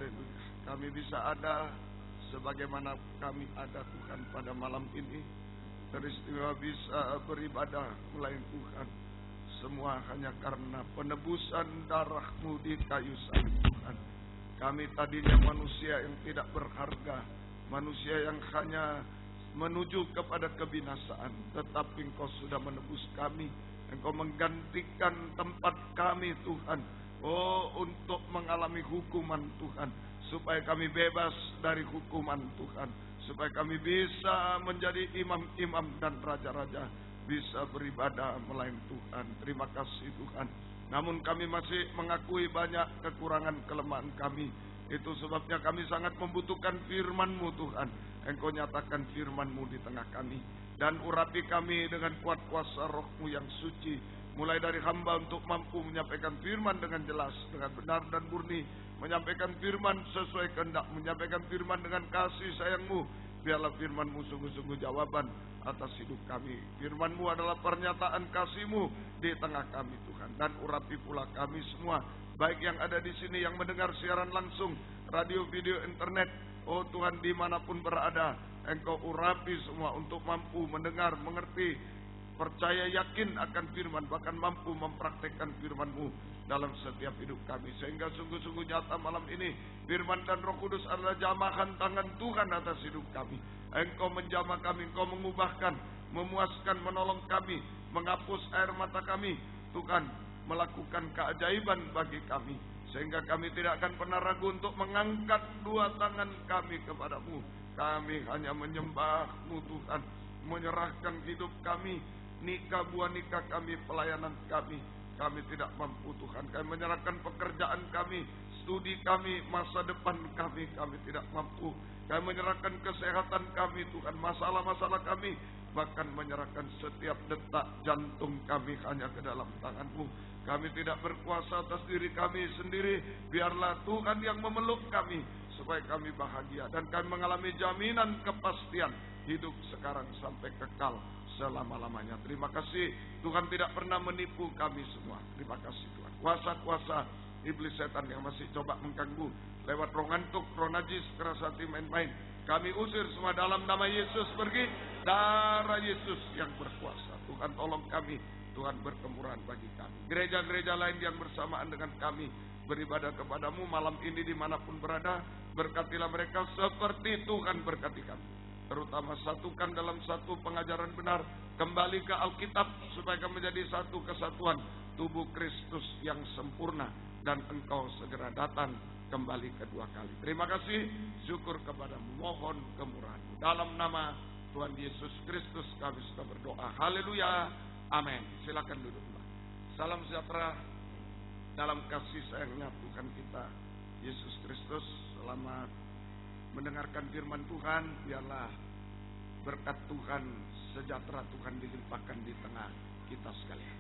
Haleluya. Kami bisa ada sebagaimana kami ada Tuhan pada malam ini. Teristimewa bisa beribadah melayani Tuhan. Semua hanya karena penebusan darah-Mu di kayu salib Tuhan. Kami tadinya manusia yang tidak berharga, manusia yang hanya menuju kepada kebinasaan, tetapi Engkau sudah menebus kami. Engkau menggantikan tempat kami Tuhan, untuk mengalami hukuman Tuhan, supaya kami bebas dari hukuman Tuhan, supaya kami bisa menjadi imam-imam dan raja-raja, bisa beribadah melayani Tuhan. Terima kasih Tuhan. Namun kami masih mengakui banyak kekurangan kelemahan kami. Itu sebabnya kami sangat membutuhkan firman-Mu Tuhan. Engkau nyatakan firman-Mu di tengah kami, dan urapi kami dengan kuat kuasa Roh-Mu yang suci. Mulai dari hamba untuk mampu menyampaikan firman dengan jelas, dengan benar dan murni, menyampaikan firman sesuai kehendak, menyampaikan firman dengan kasih sayang-Mu. Biarlah firman-Mu sungguh-sungguh jawaban atas hidup kami. Firman-Mu adalah pernyataan kasih-Mu di tengah kami Tuhan. Dan urapi pula kami semua, baik yang ada di sini, yang mendengar siaran langsung, radio, video, internet. Oh Tuhan, dimanapun berada, Engkau urapi semua untuk mampu mendengar, mengerti, percaya, yakin akan firman, bahkan mampu mempraktekkan firman-Mu dalam setiap hidup kami. Sehingga sungguh-sungguh nyata malam ini, firman dan Roh Kudus adalah jamahan tangan Tuhan atas hidup kami. Engkau menjamah kami, Engkau mengubahkan, memuaskan, menolong kami, menghapus air mata kami. Tuhan, melakukan keajaiban bagi kami, sehingga kami tidak akan pernah ragu untuk mengangkat dua tangan kami kepadamu. Kami hanya menyembah-Mu Tuhan, menyerahkan hidup kami, nikah, buah nikah kami, pelayanan kami. Kami tidak mampu Tuhan. Kami menyerahkan pekerjaan kami, studi kami, masa depan kami tidak mampu. Kami menyerahkan kesehatan kami Tuhan, masalah-masalah kami, bahkan menyerahkan setiap detak jantung kami hanya ke dalam tangan-Mu. Kami tidak berkuasa atas diri kami sendiri. Biarlah Tuhan yang memeluk kami, supaya kami bahagia dan kami mengalami jaminan kepastian hidup sekarang sampai kekal selama-lamanya. Terima kasih Tuhan tidak pernah menipu kami semua. Terima kasih Tuhan. Kuasa-kuasa iblis setan yang masih coba mengganggu lewat roh ngantuk, roh najis, keras hati, main-main, kami usir semua dalam nama Yesus. Pergi, darah Yesus yang berkuasa. Tuhan tolong kami, Tuhan berkemurahan bagi kami. Gereja-gereja lain yang bersamaan dengan kami beribadah kepadamu malam ini dimanapun berada, berkatilah mereka seperti Tuhan berkati kami. Terutama satukan dalam satu pengajaran benar, kembali ke Alkitab supaya kami menjadi satu kesatuan tubuh Kristus yang sempurna, dan Engkau segera datang kembali kedua kali. Terima kasih, syukur kepadamu, mohon kemurahan-Mu. Dalam nama Tuhan Yesus Kristus kami sudah berdoa. Haleluya, amin. Silakan duduk. Salam sejahtera dalam kasih sayangnya Tuhan kita Yesus Kristus. Selamat mendengarkan firman Tuhan. Biarlah berkat Tuhan, sejahtera Tuhan dilimpahkan di tengah kita sekalian.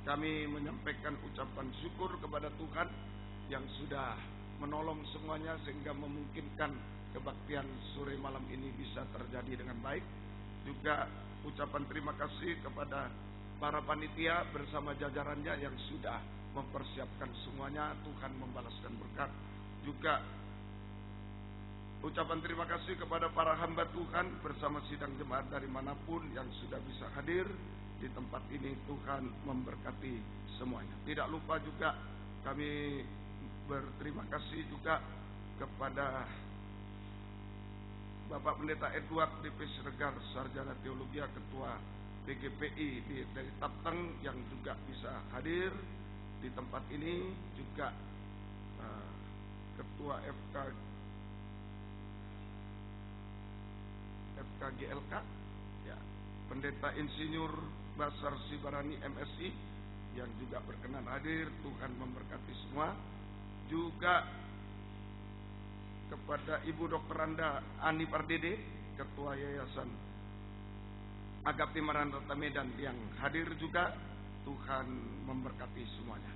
Kami menyampaikan ucapan syukur kepada Tuhan yang sudah menolong semuanya sehingga memungkinkan kebaktian sore malam ini bisa terjadi dengan baik. Juga ucapan terima kasih kepada para panitia bersama jajarannya yang sudah mempersiapkan semuanya. Tuhan membalaskan berkat. Juga ucapan terima kasih kepada para hamba Tuhan bersama sidang jemaat dari manapun yang sudah bisa hadir di tempat ini. Tuhan memberkati semuanya. Tidak lupa juga kami berterima kasih juga kepada Bapak Pendeta Edward D.P. Siregar, Sarjana Teologi, Ketua PGPI dari Tapteng yang juga bisa hadir di tempat ini. Juga Ketua FKGLK, ya, Pendeta Insinyur Basar Sibarani MSI yang juga berkenan hadir. Tuhan memberkati semua. Juga kepada Ibu Dr. Anda Ani Pardede, Ketua Yayasan Agapti Maranatha Medan yang hadir juga. Tuhan memberkati semuanya.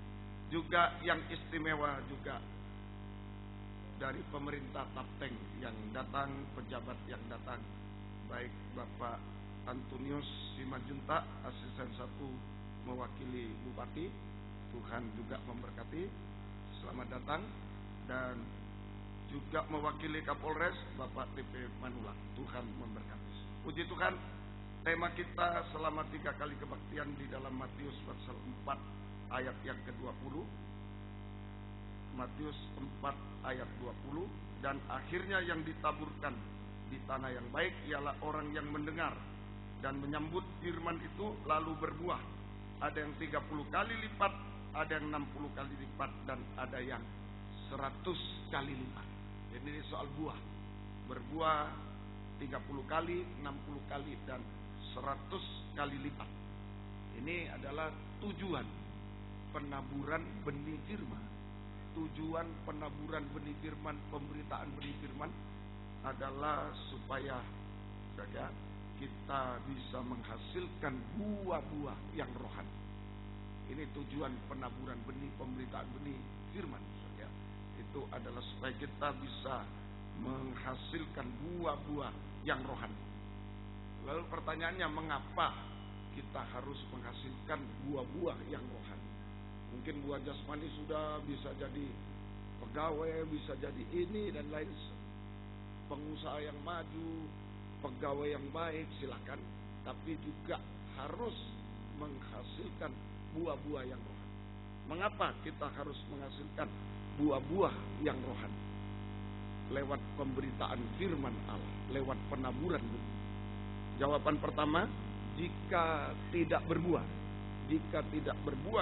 Juga yang istimewa juga dari pemerintah Tapteng yang datang, pejabat yang datang, baik Bapak Antonius Simajunta, Asisten 1 mewakili Bupati. Tuhan juga memberkati. Selamat datang. Dan juga mewakili Kapolres Bapak TP Manula. Tuhan memberkati. Puji Tuhan, tema kita selama 3 kali kebaktian di dalam Matius pasal 4 ayat yang ke-20. Matius 4 ayat 20. Dan akhirnya yang ditaburkan di tanah yang baik ialah orang yang mendengar dan menyambut firman itu lalu berbuah. Ada yang 30 kali lipat, ada yang 60 kali lipat, dan ada yang 100 kali lipat. Ini soal buah. Berbuah 30 kali, 60 kali, dan 100 kali lipat. Ini adalah tujuan penaburan benih firman. Tujuan penaburan benih firman, pemberitaan benih firman adalah supaya kita bisa menghasilkan buah-buah yang rohani. Ini tujuan penaburan benih, pemberitaan benih firman. Itu adalah supaya kita bisa menghasilkan buah-buah yang rohani. Lalu pertanyaannya, mengapa kita harus menghasilkan buah-buah yang rohani? Mungkin buah jasmani sudah bisa jadi pegawai, bisa jadi ini dan lain. Pengusaha yang maju, pegawai yang baik, silakan. Tapi juga harus menghasilkan buah-buah yang rohani. Mengapa kita harus menghasilkan buah-buah yang rohani? Lewat pemberitaan firman Allah, lewat penaburan benih. Jawaban pertama, jika tidak berbuah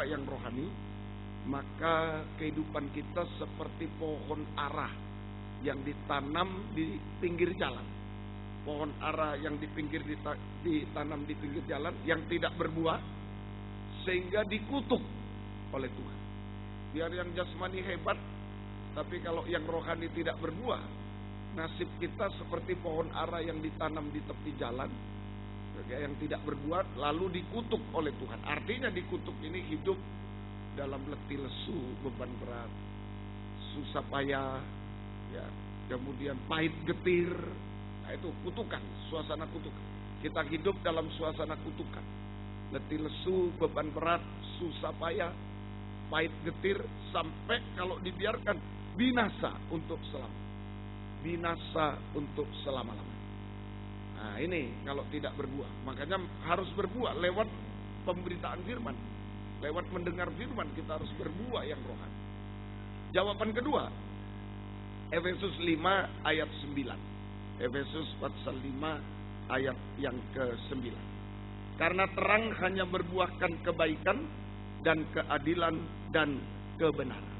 yang rohani, maka kehidupan kita seperti pohon ara yang ditanam di pinggir jalan. Pohon ara yang ditanam di pinggir jalan yang tidak berbuah, sehingga dikutuk oleh Tuhan. Biar yang jasmani hebat, tapi kalau yang rohani tidak berbuah, nasib kita seperti pohon ara yang ditanam di tepi jalan, yang tidak berbuah, lalu dikutuk oleh Tuhan. Artinya dikutuk ini hidup dalam letih lesu, beban berat, susah payah, ya, kemudian pahit getir. Nah, itu kutukan, suasana kutukan. Kita hidup dalam suasana kutukan, letih lesu, beban berat, susah payah, pahit getir, sampai kalau dibiarkan binasa untuk selama-lamanya. Nah, ini kalau tidak berbuah. Makanya harus berbuah lewat pemberitaan firman. Lewat mendengar firman kita harus berbuah yang rohani. Jawaban kedua, Efesus 5 ayat 9. Efesus pasal 5 ayat yang ke-9. Karena terang hanya berbuahkan kebaikan dan keadilan dan kebenaran.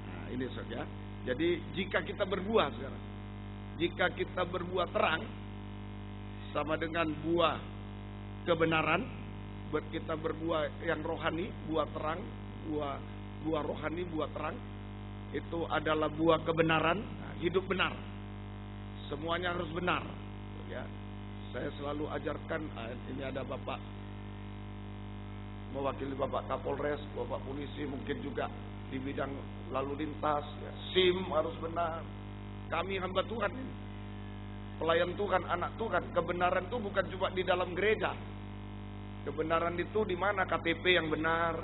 Nah, ini saja. Jadi jika kita berbuah sekarang, jika kita berbuah terang, sama dengan buah kebenaran, kita berbuah yang rohani, buah terang, buah rohani, buah terang, itu adalah buah kebenaran, hidup benar. Semuanya harus benar. Ya, saya selalu ajarkan, ini ada Bapak mewakili Bapak Kapolres, Bapak Polisi, mungkin juga di bidang lalu lintas, ya. SIM harus benar. Kami hamba Tuhan ini, pelayan Tuhan, anak Tuhan. Kebenaran itu bukan cuma di dalam gereja. Kebenaran itu di mana? KTP yang benar.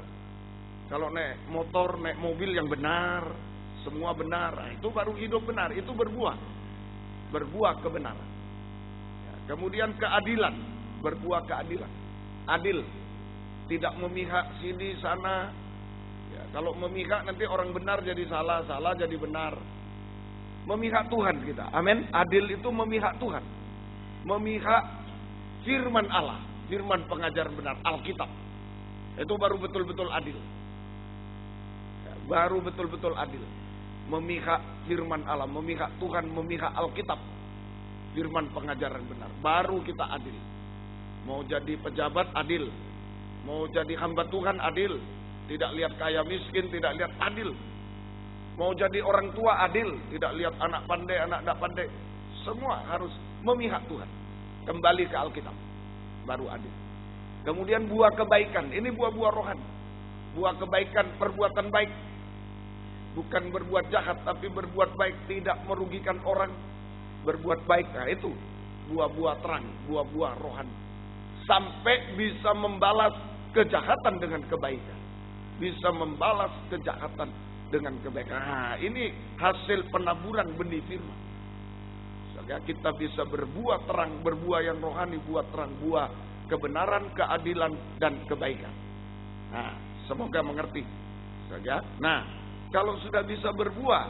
Kalau naik motor, naik mobil yang benar, semua benar. Nah, itu baru hidup benar. Itu berbuah kebenaran. Ya, kemudian keadilan, berbuah keadilan. Adil, tidak memihak sini sana. Ya, kalau memihak nanti orang benar jadi salah, salah jadi benar. Memihak Tuhan kita. Amin. Adil itu memihak Tuhan. Memihak firman Allah. Firman pengajaran benar. Alkitab. Itu baru betul-betul adil. Ya, baru betul-betul adil. Memihak firman Allah. Memihak Tuhan. Memihak Alkitab. Firman pengajaran benar. Baru kita adil. Mau jadi pejabat adil. Mau jadi hamba Tuhan adil. Tidak lihat kaya miskin. Tidak lihat adil. Mau jadi orang tua adil, tidak lihat anak pandai, anak tidak pandai. Semua harus memihak Tuhan. Kembali ke Alkitab, baru adil. Kemudian buah kebaikan, ini buah-buah rohani. Buah kebaikan, perbuatan baik. Bukan berbuat jahat, tapi berbuat baik, tidak merugikan orang. Berbuat baik, nah itu buah-buah terang, buah-buah rohani. Sampai bisa membalas kejahatan dengan kebaikan. Bisa membalas kejahatan dengan kebaikan. Nah, ini hasil penaburan benih firman. Sehingga kita bisa berbuah terang, berbuah yang rohani, buah terang, buah kebenaran, keadilan, dan kebaikan. Nah, semoga mengerti. Sehingga, nah, kalau sudah bisa berbuah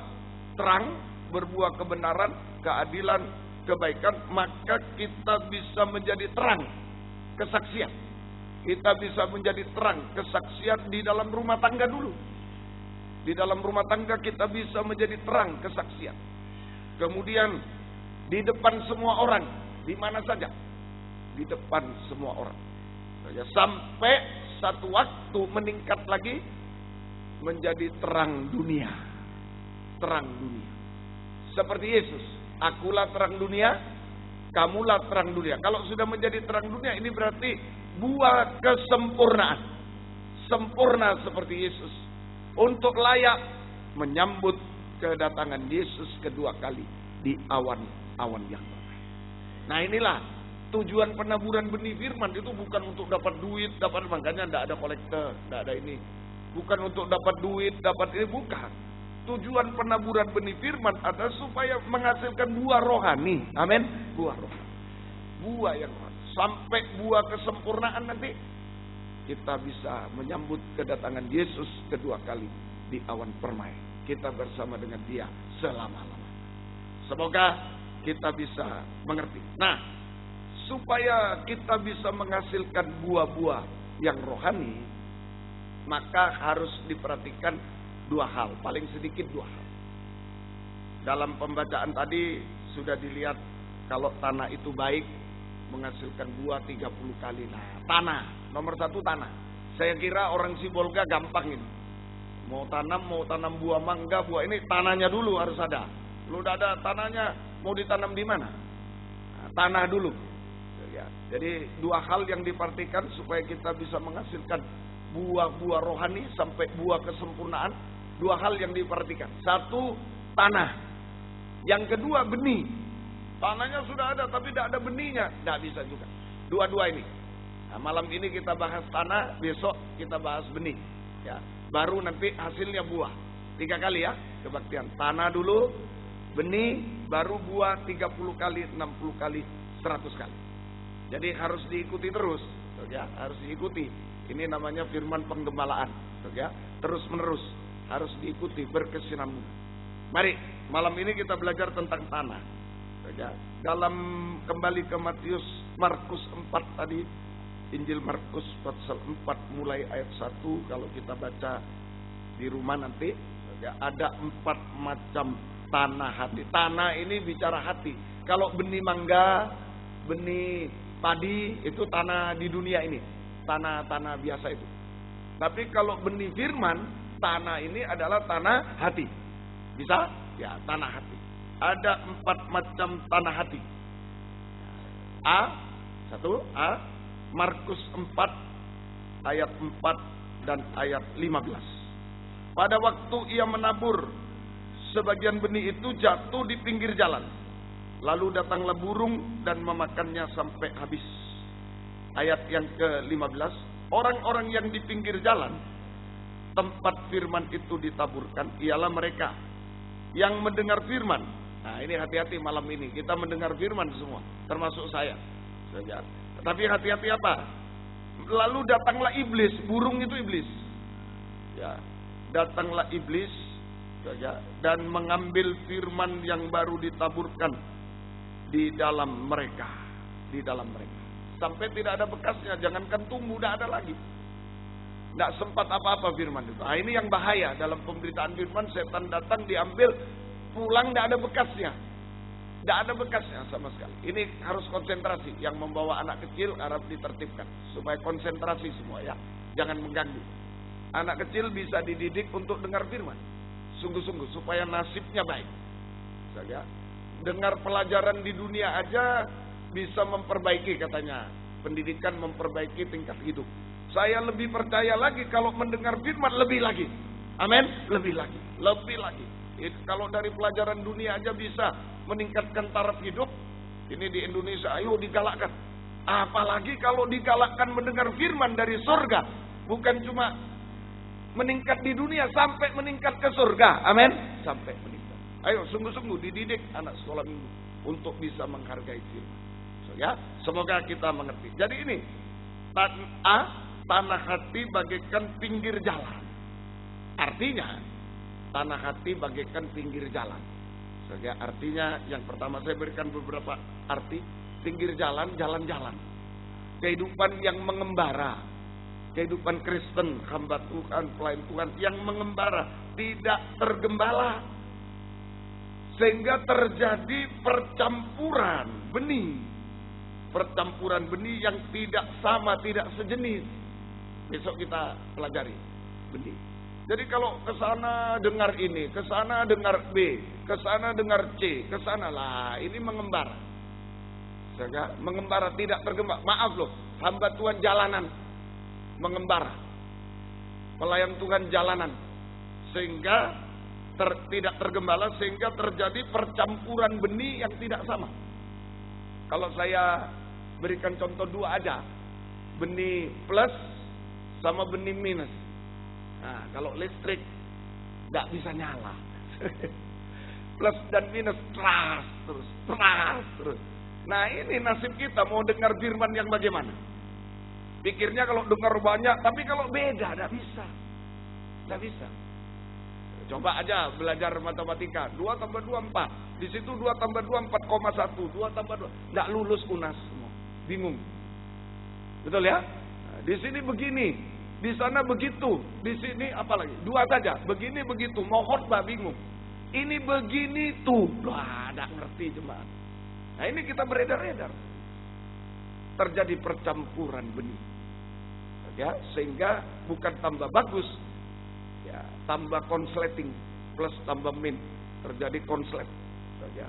terang, berbuah kebenaran, keadilan, kebaikan, maka kita bisa menjadi terang, kesaksian. Kita bisa menjadi terang, kesaksian di dalam rumah tangga dulu. Di dalam rumah tangga kita bisa menjadi terang, kesaksian. Kemudian di depan semua orang, di mana saja, di depan semua orang. Sampai satu waktu meningkat lagi menjadi terang dunia. Terang dunia. Seperti Yesus, akulah terang dunia, kamulah terang dunia. Kalau sudah menjadi terang dunia, ini berarti buah kesempurnaan. Sempurna seperti Yesus. Untuk layak menyambut kedatangan Yesus kedua kali di awan-awan yang ramai. Nah, inilah tujuan penaburan benih firman. Itu bukan untuk dapat duit, dapat, makanya tidak ada kolektor, tidak ada ini. Bukan untuk dapat duit, dapat ini, bukan. Tujuan penaburan benih firman adalah supaya menghasilkan buah rohani. Amin. Buah rohani. Buah yang rohani. Sampai buah kesempurnaan nanti kita bisa menyambut kedatangan Yesus kedua kali di awan permai. Kita bersama dengan Dia selama-lamanya. Semoga kita bisa mengerti. Nah, supaya kita bisa menghasilkan buah-buah yang rohani, maka harus diperhatikan dua hal, paling sedikit dua hal. Dalam pembacaan tadi sudah dilihat kalau tanah itu baik menghasilkan buah 30 kali. Nah, tanah, nomor satu tanah. Saya kira orang Sibolga gampang ini. Mau tanam buah mangga, buah ini, tanahnya dulu harus ada. Lu udah ada tanahnya, mau ditanam di mana? Nah, tanah dulu. Ya, jadi dua hal yang diperhatikan supaya kita bisa menghasilkan buah-buah rohani sampai buah kesempurnaan. Dua hal yang diperhatikan. Satu, tanah. Yang kedua, benih. Tanahnya sudah ada tapi tidak ada benihnya, tidak bisa juga. Dua-dua ini. Nah, malam ini kita bahas tanah, besok kita bahas benih. Ya, baru nanti hasilnya buah. 3 kali ya kebaktian. Tanah dulu, benih, baru buah 30 kali, 60 kali, 100 kali. Jadi harus diikuti terus, ya, harus diikuti. Ini namanya firman penggembalaan, ya, terus menerus harus diikuti berkesinambungan. Mari malam ini kita belajar tentang tanah. Ya, dalam kembali ke Markus 4 tadi, Injil Markus pasal 4 mulai ayat 1, kalau kita baca di rumah nanti, ya, ada 4 macam tanah hati. Tanah ini bicara hati. Kalau benih mangga, benih padi itu tanah di dunia ini, tanah-tanah biasa itu. Tapi kalau benih firman, tanah ini adalah tanah hati. Bisa? Ya, tanah hati. Ada 4 macam tanah hati. Markus 4 ayat 4 dan ayat 15. Pada waktu ia menabur, sebagian benih itu jatuh di pinggir jalan. Lalu datanglah burung dan memakannya sampai habis. Ayat yang ke-15, orang-orang yang di pinggir jalan, tempat firman itu ditaburkan, ialah mereka yang mendengar firman. Nah, ini hati-hati malam ini. Kita mendengar firman semua, termasuk saya. Tapi hati-hati apa? Lalu datanglah iblis, burung itu iblis. Ya, datanglah iblis, ya, dan mengambil firman yang baru ditaburkan di dalam mereka, sampai tidak ada bekasnya. Jangankan tumbuh, tidak ada lagi. Tidak sempat apa-apa firman itu. Nah, ini yang bahaya dalam pemberitaan firman. Setan datang, diambil, pulang tidak ada bekasnya. Tidak ada bekasnya sama sekali. Ini harus konsentrasi. Yang membawa anak kecil harus ditertibkan supaya konsentrasi semua, ya. Jangan mengganggu. Anak kecil bisa dididik untuk dengar firman, sungguh-sungguh, supaya nasibnya baik. Saja dengar pelajaran di dunia aja bisa memperbaiki, katanya. Pendidikan memperbaiki tingkat hidup. Saya lebih percaya lagi kalau mendengar firman lebih lagi. Amin. Lebih lagi. Kalau dari pelajaran dunia aja bisa meningkatkan taraf hidup, ini di Indonesia ayo digalakkan. Apalagi kalau digalakkan mendengar firman dari surga, bukan cuma meningkat di dunia sampai meningkat ke surga. Amin. Sampai meningkat. Ayo sungguh-sungguh dididik anak sekolah minggu untuk bisa menghargai firman. So, ya, semoga kita mengerti. Jadi ini tanah hati bagaikan pinggir jalan. Artinya tanah hati bagaikan pinggir jalan. So, ya, artinya yang pertama saya berikan beberapa arti. Pinggir jalan, jalan-jalan. Kehidupan yang mengembara. Kehidupan Kristen, hamba Tuhan, pelayan Tuhan yang mengembara, tidak tergembala. Sehingga terjadi percampuran benih. Percampuran benih yang tidak sama, tidak sejenis. Besok kita pelajari benih. Jadi kalau ke sana dengar ini, ke sana dengar B, ke sana dengar C, ke sana lah, ini mengembara. Sehingga mengembara tidak tergembala. Maaf loh, hamba Tuhan jalanan. Mengembara, pelayan Tuhan jalanan, sehingga tidak tergembala, sehingga terjadi percampuran benih yang tidak sama. Kalau saya berikan contoh dua aja, benih plus sama benih minus. Nah, kalau listrik nggak bisa nyala, plus dan minus terus. Nah ini nasib kita, mau dengar firman yang bagaimana? Pikirnya kalau dengar banyak, tapi kalau beda, tidak bisa. Tidak bisa. Coba aja belajar matematika. 2 tambah 2, 4. Di situ 2 tambah 2, 4,1. 2 tambah 2. Tidak lulus UNAS semua. Bingung. Betul ya? Nah, di sini begini. Di sana begitu. Di sini apa lagi? 2 saja. Begini, begitu. Mau khotbah bingung. Ini begini tuh. Wah, tidak ngerti jemaat. Nah ini kita beredar-edar. Terjadi percampuran benih. Ya, sehingga bukan tambah bagus, ya, tambah konsleting plus tambah min, terjadi konslet. Ya.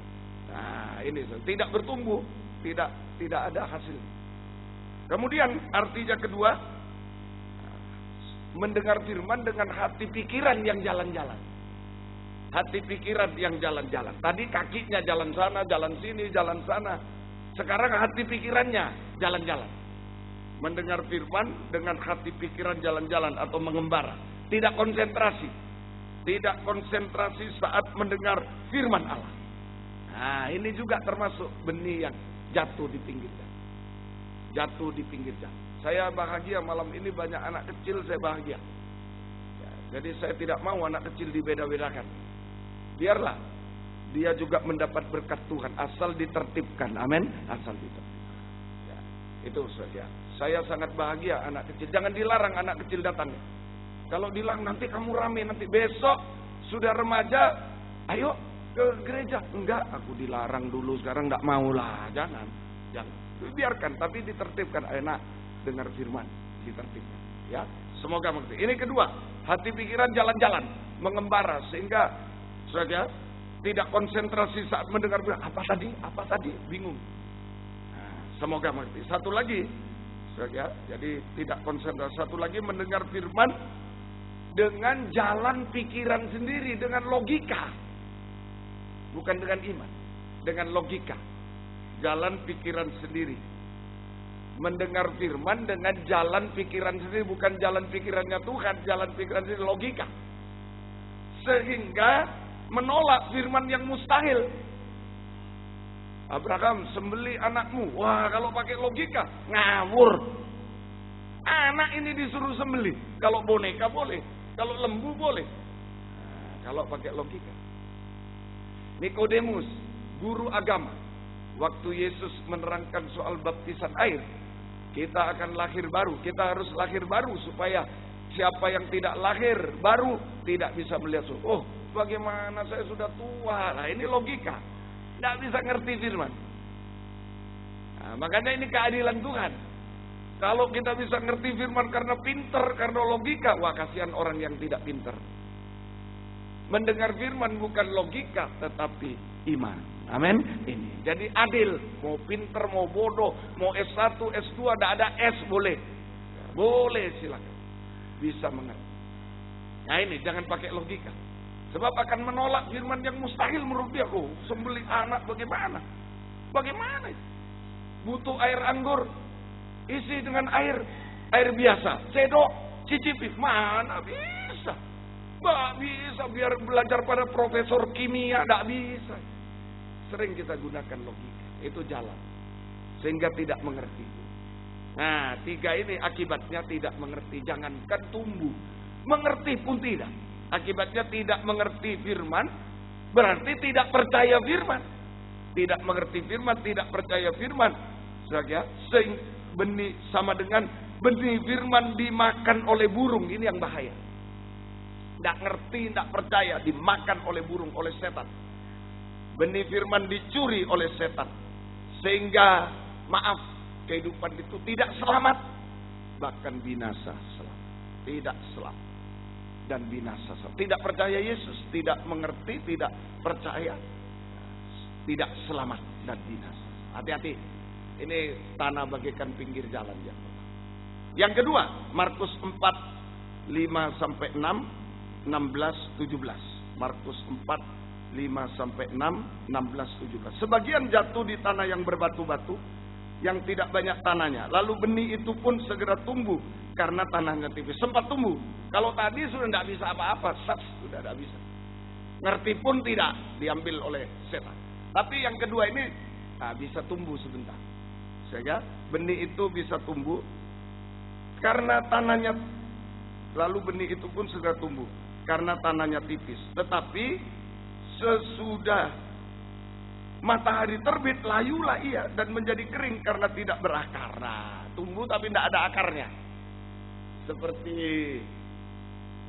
Nah, ini tidak bertumbuh, tidak ada hasil. Kemudian artinya kedua, mendengar firman dengan hati pikiran yang jalan-jalan. Hati pikiran yang jalan-jalan. Tadi kakinya jalan sana, jalan sini, jalan sana. Sekarang hati pikirannya jalan-jalan. Mendengar firman dengan hati pikiran jalan-jalan atau mengembara. Tidak konsentrasi. Tidak konsentrasi saat mendengar firman Allah. Nah ini juga termasuk benih yang jatuh di pinggir jalan. Jatuh di pinggir jalan. Saya bahagia malam ini banyak anak kecil, saya bahagia. Ya, jadi saya tidak mau anak kecil dibeda-bedakan. Biarlah dia juga mendapat berkat Tuhan asal ditertibkan. Amin. Asal ditertibkan. Ya, itu saja. Saya sangat bahagia anak kecil. Jangan dilarang anak kecil datang. Kalau dilarang nanti kamu rame, nanti besok sudah remaja, ayo ke gereja. Enggak, aku dilarang dulu, sekarang enggak mau lah. Jangan. Biarkan, tapi ditertibkan. Enak dengar firman, ditertibkan. Ya, semoga mengerti. Ini kedua, hati pikiran jalan-jalan, mengembara sehingga saudara tidak konsentrasi saat mendengar firman. Apa tadi, bingung. Nah, semoga mengerti. Satu lagi. Ya, jadi tidak konsentrasi. Satu lagi mendengar firman dengan jalan pikiran sendiri, dengan logika, bukan dengan iman, dengan logika, jalan pikiran sendiri. Mendengar firman dengan jalan pikiran sendiri, bukan jalan pikirannya Tuhan, jalan pikiran sendiri, logika, sehingga menolak firman yang mustahil. Abraham, sembeli anakmu. Wah, kalau pakai logika ngawur. Anak ini disuruh sembeli. Kalau boneka boleh, kalau lembu boleh. Nah, kalau pakai logika. Nikodemus, guru agama, waktu Yesus menerangkan soal baptisan air, kita akan lahir baru. Kita harus lahir baru supaya siapa yang tidak lahir baru tidak bisa melihat surga. Oh, bagaimana saya sudah tua. Nah, ini logika. Tidak bisa ngerti firman. Nah, makanya ini keadilan Tuhan. Kalau kita bisa ngerti firman karena pinter, karena logika, wah kasihan orang yang tidak pinter. Mendengar firman bukan logika, tetapi iman. Amin. Ini. Jadi adil. Mau pinter, mau bodoh, mau S1, S2, tidak ada S boleh. Boleh silakan. Bisa mengerti. Nah ini jangan pakai logika. Sebab akan menolak firman yang mustahil menurut dia. Oh, sembeli anak bagaimana? Bagaimana? Butuh air anggur, isi dengan air biasa. Sendok, cicipi. Mana bisa? Nggak bisa biar belajar pada profesor kimia, nggak bisa. Sering kita gunakan logika, itu jalan. Sehingga tidak mengerti. Nah, 3 ini akibatnya tidak mengerti. Jangankan tumbuh, mengerti pun tidak. Akibatnya tidak mengerti firman, berarti tidak percaya firman. Tidak mengerti firman, tidak percaya firman. Benih sama dengan benih firman dimakan oleh burung. Ini yang bahaya. Tidak ngerti, tidak percaya, dimakan oleh burung, oleh setan. Benih firman dicuri oleh setan. Sehingga, maaf, kehidupan itu tidak selamat. Bahkan binasa selamat. Tidak selamat. Dan binasa selamat. Tidak percaya Yesus, tidak mengerti, tidak percaya. Tidak selamat dan binasa. Hati-hati. Ini tanah bagaikan pinggir jalan yang pertama. Yang kedua, Markus 4, 5-6. 16-17. Markus 4, 5-6, 16-17. Sebagian jatuh di tanah yang berbatu-batu, yang tidak banyak tanahnya. Lalu benih itu pun segera tumbuh, karena tanahnya tipis. Sempat tumbuh. Kalau tadi sudah tidak bisa apa-apa, sudah tidak bisa. Ngerti pun tidak, diambil oleh setan. Tapi yang kedua ini, bisa tumbuh sebentar. Sehingga benih itu bisa tumbuh, karena tanahnya, lalu benih itu pun segera tumbuh. Karena tanahnya tipis. Tetapi sesudah matahari terbit, layulah ia dan menjadi kering karena tidak berakar. Nah, tumbuh tapi tidak ada akarnya. Seperti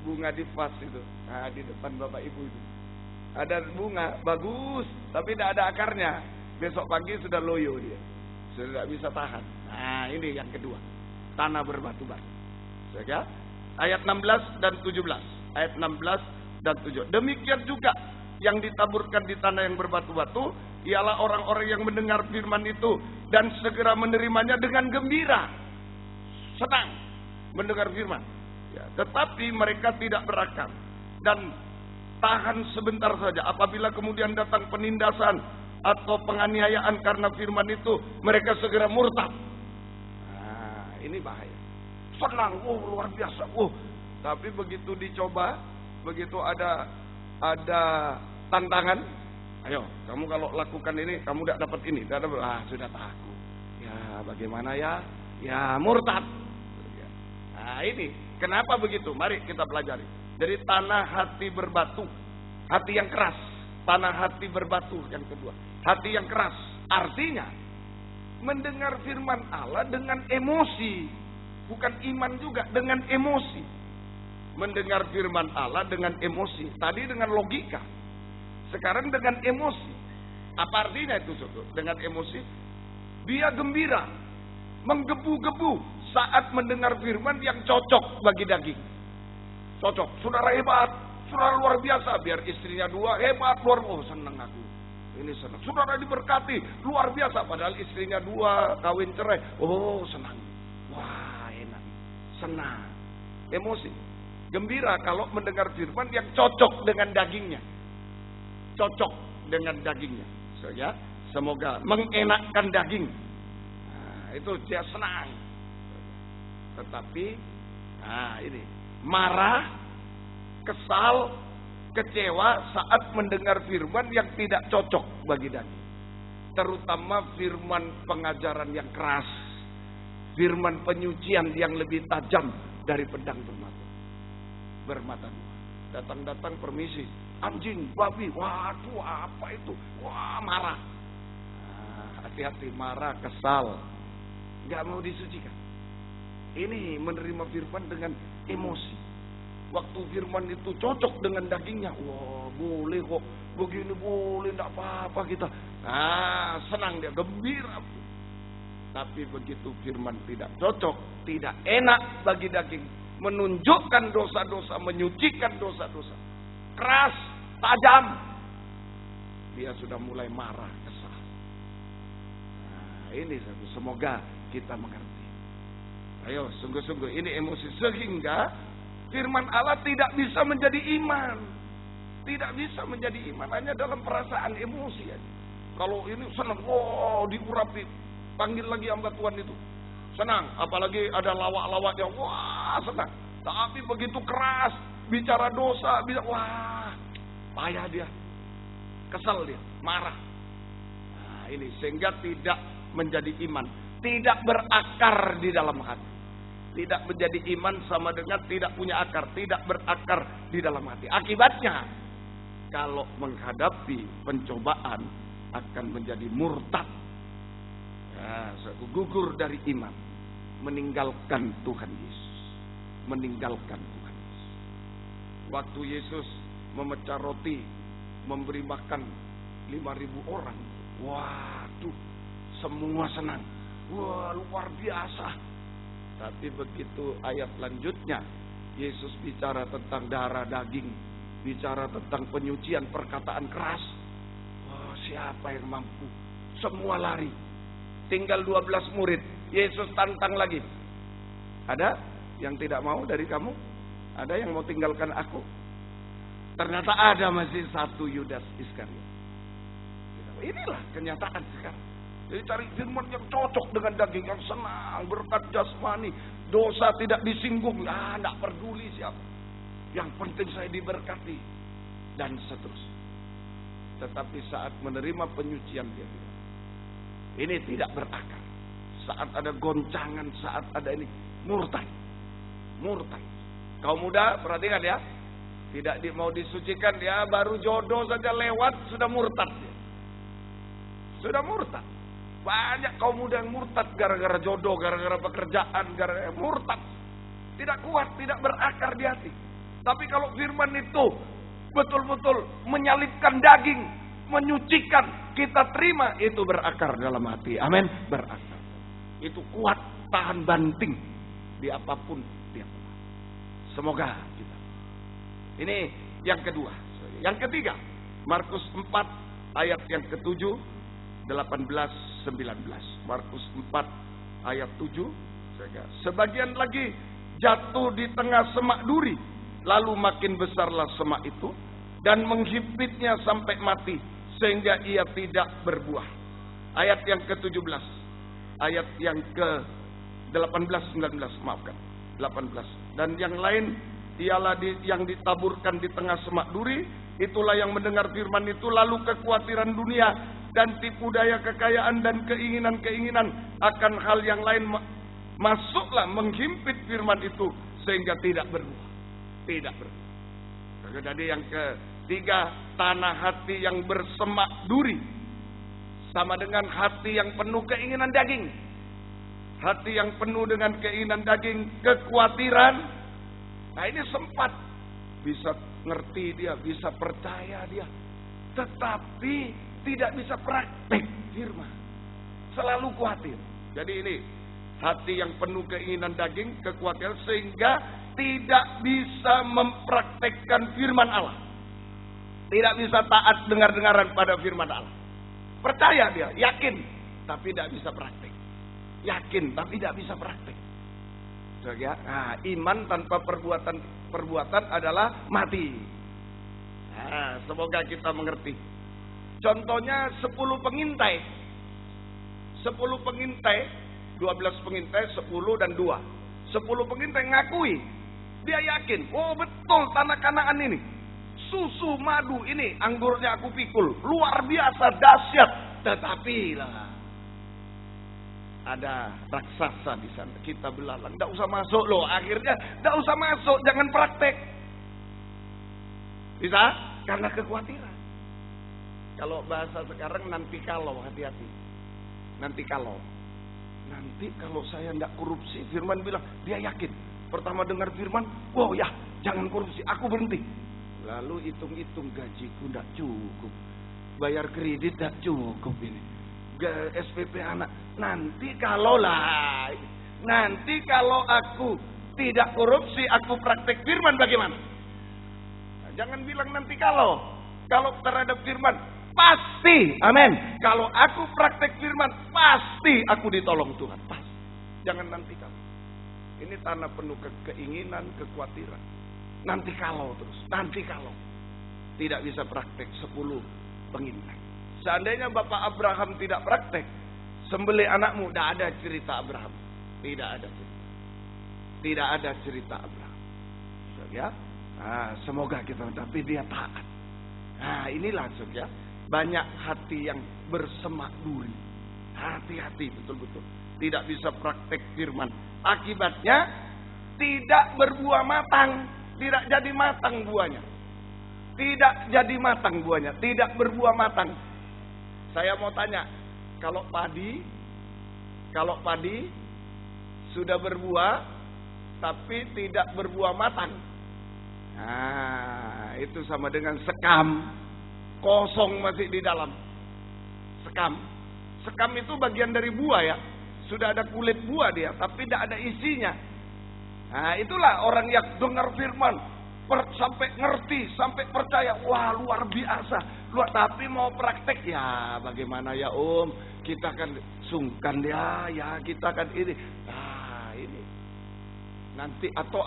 bunga di vas itu. Nah, di depan Bapak Ibu itu. Ada bunga bagus tapi tidak ada akarnya. Besok pagi sudah loyo dia. Sudah tidak bisa tahan. Nah, ini yang kedua. Tanah berbatu-batu. Sehingga ayat 16 dan 17. Ayat 16 dan 7. Demikian juga yang ditaburkan di tanah yang berbatu-batu, ialah orang-orang yang mendengar firman itu dan segera menerimanya dengan gembira. Senang mendengar firman. Ya, tetapi mereka tidak berakar dan tahan sebentar saja. Apabila kemudian datang penindasan atau penganiayaan karena firman itu, mereka segera murtad. Nah, ini bahaya. Senang, luar biasa. Tapi begitu dicoba, begitu ada tantangan, ayo kamu kalau lakukan ini, kamu tidak dapat ini, tidak dapat, sudah takut. Ya bagaimana ya? Ya murtad. Nah ini, kenapa begitu? Mari kita pelajari. Jadi tanah hati berbatu, hati yang keras. Tanah hati berbatu yang kedua, hati yang keras. Artinya, mendengar firman Allah dengan emosi. Bukan iman juga, dengan emosi. Mendengar firman Allah dengan emosi. Tadi dengan logika. Sekarang dengan emosi. Apa artinya itu, saudara? Dengan emosi, dia gembira, menggebu-gebu saat mendengar firman yang cocok bagi daging. Cocok. Saudara hebat, saudara luar biasa. Biar istrinya 2, hebat, senang aku. Ini senang. Saudara diberkati, luar biasa. Padahal istrinya 2, kawin cerai. Senang. Wah, enak. Senang. Emosi. Gembira kalau mendengar firman yang cocok dengan dagingnya. Cocok dengan dagingnya. Semoga mengenakkan daging. Nah, itu dia senang. Tetapi, ini. Marah, kesal, kecewa saat mendengar firman yang tidak cocok bagi daging. Terutama firman pengajaran yang keras. Firman penyucian yang lebih tajam dari pedang bermata 2. Datang-datang permisi, anjing, babi, waduh apa itu? Wah marah. Hati-hati, marah, kesal, nggak mau disucikan. Ini menerima firman dengan emosi. Waktu firman itu cocok dengan dagingnya, wah boleh kok, begini boleh, nggak apa-apa kita. Senang dia, gembira. Tapi begitu firman tidak cocok, tidak enak bagi daging, menunjukkan dosa-dosa, menyucikan dosa-dosa, keras, tajam, dia sudah mulai marah, kesal. Ini semoga kita mengerti. Ayo, sungguh-sungguh ini emosi, sehingga firman Allah tidak bisa menjadi iman. Tidak bisa menjadi iman, hanya dalam perasaan emosi aja. Kalau ini senang, diurapi, panggil lagi hamba Tuhan itu. Senang, apalagi ada lawak-lawaknya, wah senang. Tapi begitu keras, bicara dosa, wah, payah dia, kesel dia, marah. Nah, ini sehingga tidak menjadi iman, tidak berakar di dalam hati. Tidak menjadi iman sama dengan tidak punya akar, tidak berakar di dalam hati. Akibatnya, kalau menghadapi pencobaan akan menjadi murtad. Ya, gugur dari iman, meninggalkan Tuhan Yesus, meninggalkan Tuhan Yesus. Waktu Yesus memecah roti, memberi makan 5.000 orang, waduh, semua senang, wah luar biasa. Tapi begitu ayat lanjutnya, Yesus bicara tentang darah daging, bicara tentang penyucian, perkataan keras. Oh, siapa yang mampu? Semua lari. Tinggal 12 murid. Yesus tantang lagi. Ada yang tidak mau dari kamu? Ada yang mau tinggalkan aku? Ternyata ada masih satu, Yudas Iskariot. Inilah kenyataan sekarang. Jadi cari firman yang cocok dengan daging, yang senang, berkat jasmani, dosa tidak disinggung, tidak peduli siapa. Yang penting saya diberkati dan seterusnya. Tetapi saat menerima penyucian dia bilang, ini tidak berakar. Saat ada goncangan, saat ada ini, murtad. Murtad. Kaum muda, perhatikan ya, tidak mau disucikan, ya baru jodoh saja lewat sudah murtad dia. Sudah murtad. Banyak kaum muda yang murtad gara-gara jodoh, gara-gara pekerjaan, gara-gara murtad. Tidak kuat, tidak berakar di hati. Tapi kalau firman itu betul-betul menyalipkan daging, menyucikan, kita terima, itu berakar dalam hati. Amin, berakar. Itu kuat, tahan banting di apapun dia. Semoga kita. Ini yang kedua. Yang ketiga, Markus 4 ayat yang ke-7, 18, 19. Markus 4 ayat 7. Sebagian lagi jatuh di tengah semak duri, lalu makin besarlah semak itu dan menghimpitnya sampai mati, sehingga ia tidak berbuah. Ayat yang ke-17. Ayat yang ke-18, 19, maafkan. 18. Dan yang lain ialah yang ditaburkan di tengah semak duri, itulah yang mendengar firman itu lalu kekhawatiran dunia dan tipu daya kekayaan dan keinginan-keinginan akan hal yang lain masuklah menghimpit firman itu sehingga tidak berbuah. Tidak berbuah. Jadi yang ketiga, tanah hati yang bersemak duri sama dengan hati yang penuh keinginan daging. Hati yang penuh dengan keinginan daging, kekhawatiran. Nah ini sempat bisa ngerti dia, bisa percaya dia, tetapi tidak bisa praktek firman. Selalu khawatir. Jadi ini hati yang penuh keinginan daging, kekhawatiran, sehingga tidak bisa mempraktekkan firman Allah. Tidak bisa taat dengar-dengaran pada firman Allah. Percaya dia, yakin, tapi tidak bisa praktek. Yakin, tapi tidak bisa praktek. Nah, iman tanpa perbuatan adalah mati. Nah, semoga kita mengerti. Contohnya 10 pengintai. 10 pengintai, 12 pengintai, 10 dan 2. 10 pengintai ngakui. Dia yakin, oh betul tanah Kanaan ini. Susu, madu ini, anggurnya aku pikul. Luar biasa, dahsyat. Tetapi lah, ada raksasa di sana. Kita belalang, tidak usah masuk loh. Akhirnya, tidak usah masuk, jangan praktek. Bisa? Karena kekhawatiran. Kalau bahasa sekarang nanti kalau, hati-hati. Nanti kalau saya tidak korupsi, firman bilang, dia yakin. Pertama dengar firman, wow ya, jangan korupsi, aku berhenti. Lalu hitung-hitung gajiku tidak cukup. Bayar kredit tidak cukup ini. SPP anak. Nanti kalau aku tidak korupsi, aku praktek firman bagaimana? Nah, jangan bilang nanti kalau terhadap firman, pasti, amin. Kalau aku praktek firman, pasti aku ditolong Tuhan. Pasti. Jangan nanti kalau. Ini tanah penuh keinginan, kekhawatiran. Nanti kalau terus, nanti kalau. Tidak bisa praktek 10 pengintai. Seandainya Bapak Abraham tidak praktek, sembelih anakmu, tidak ada cerita Abraham. Tidak ada cerita. Tidak ada cerita Abraham. Ya, Semoga kita, tapi dia taat. Inilah saudara, banyak hati yang bersemak duri. Hati-hati betul-betul. Tidak bisa praktek firman. Akibatnya tidak berbuah matang. Tidak jadi matang buahnya. Tidak jadi matang buahnya. Tidak berbuah matang. Saya mau tanya. Kalau padi sudah berbuah tapi tidak berbuah matang. Itu sama dengan sekam. Kosong masih di dalam. Sekam itu bagian dari buah ya. Sudah ada kulit buah dia, tapi tidak ada isinya. Itulah orang yang dengar firman, sampai ngerti, sampai percaya. Wah, luar biasa. Tapi mau praktek, ya bagaimana ya Om? Kita kan sungkan ya kita kan ini. Ini. Nanti atau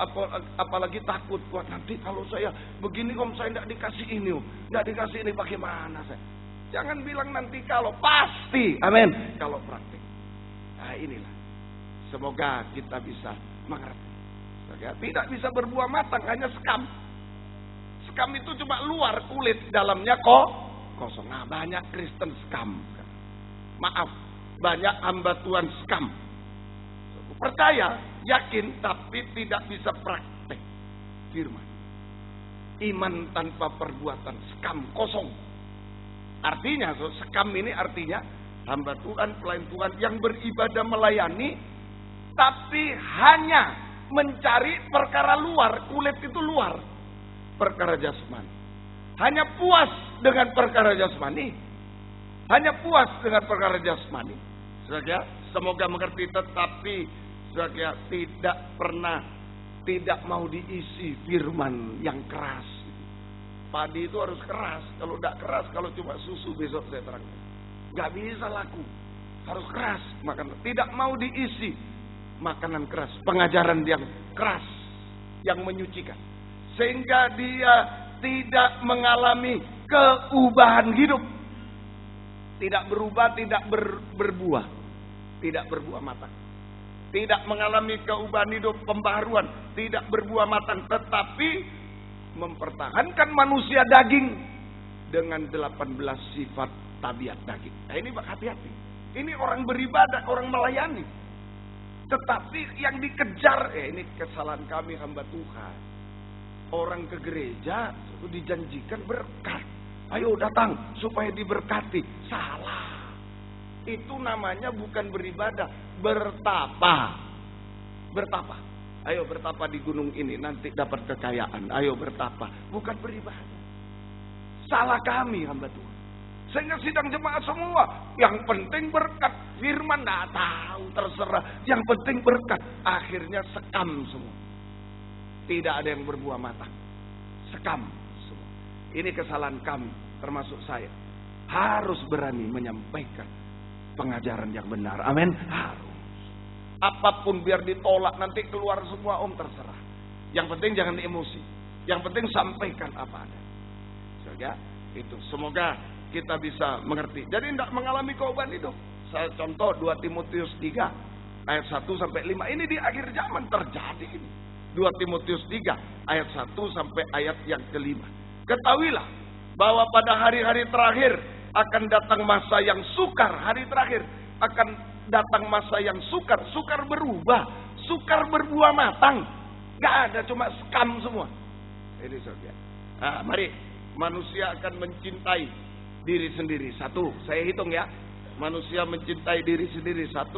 apalagi takut. Wah, nanti kalau saya begini Om, saya tidak dikasih ini Om. Tidak dikasih ini, bagaimana saya? Jangan bilang nanti kalau, pasti. Amin. Kalau praktek. Inilah. Semoga kita bisa mengerti. Tidak bisa berbuah matang, hanya sekam. Sekam itu cuma luar kulit, dalamnya kosong. Banyak Kristen sekam. Maaf, banyak hamba Tuhan sekam. Percaya, yakin, tapi tidak bisa praktek firman. Iman tanpa perbuatan, sekam, kosong. Artinya, sekam ini artinya hamba Tuhan, pelayan Tuhan yang beribadah melayani, tapi hanya mencari perkara luar, kulit itu luar, perkara jasmani. Hanya puas dengan perkara jasmani. Hanya puas dengan perkara jasmani. Saudara, semoga mengerti, tetapi saudara tidak mau diisi firman yang keras. Padi itu harus keras. Kalau tidak keras, kalau cuma susu besok saya terangkan. Gak bisa laku. Harus keras makanan. Tidak mau diisi makanan keras, pengajaran yang keras, yang menyucikan, sehingga dia tidak mengalami keubahan hidup. Tidak berubah, tidak berbuah, tidak berbuah matang. Tidak mengalami keubahan hidup, pembaharuan, tidak berbuah matang, tetapi mempertahankan manusia daging dengan 18 sifat tabiat daging. Ini hati-hati. Ini orang beribadah, orang melayani. Tetapi yang dikejar, ini kesalahan kami hamba Tuhan. Orang ke gereja dijanjikan berkat. Ayo datang supaya diberkati. Salah. Itu namanya bukan beribadah, bertapa. Bertapa. Ayo bertapa di gunung ini, nanti dapat kekayaan. Ayo bertapa. Bukan beribadah. Salah kami hamba Tuhan. Sehingga sidang jemaat semua, yang penting berkat. Firman tidak tahu, terserah. Yang penting berkat. Akhirnya sekam semua. Tidak ada yang berbuah matang. Sekam semua. Ini kesalahan kami, termasuk saya. Harus berani menyampaikan pengajaran yang benar. Amin. Harus. Apapun biar ditolak, nanti keluar semua Om, terserah. Yang penting jangan emosi. Yang penting sampaikan apa ada. Saja itu. Semoga kita bisa mengerti. Jadi tidak mengalami keubahan hidup. Saya contoh 2 Timotius 3 ayat 1 sampai 5. Ini di akhir zaman terjadi ini. 2 Timotius 3 ayat 1 sampai ayat yang ke-5. Ketahuilah bahwa pada hari-hari terakhir akan datang masa yang sukar. Hari terakhir akan datang masa yang sukar. Sukar berubah, sukar berbuah matang. Gak ada, cuma skam semua. Ini saudara. Mari, manusia akan mencintai diri sendiri. 1, saya hitung ya. Manusia mencintai diri sendiri. 1,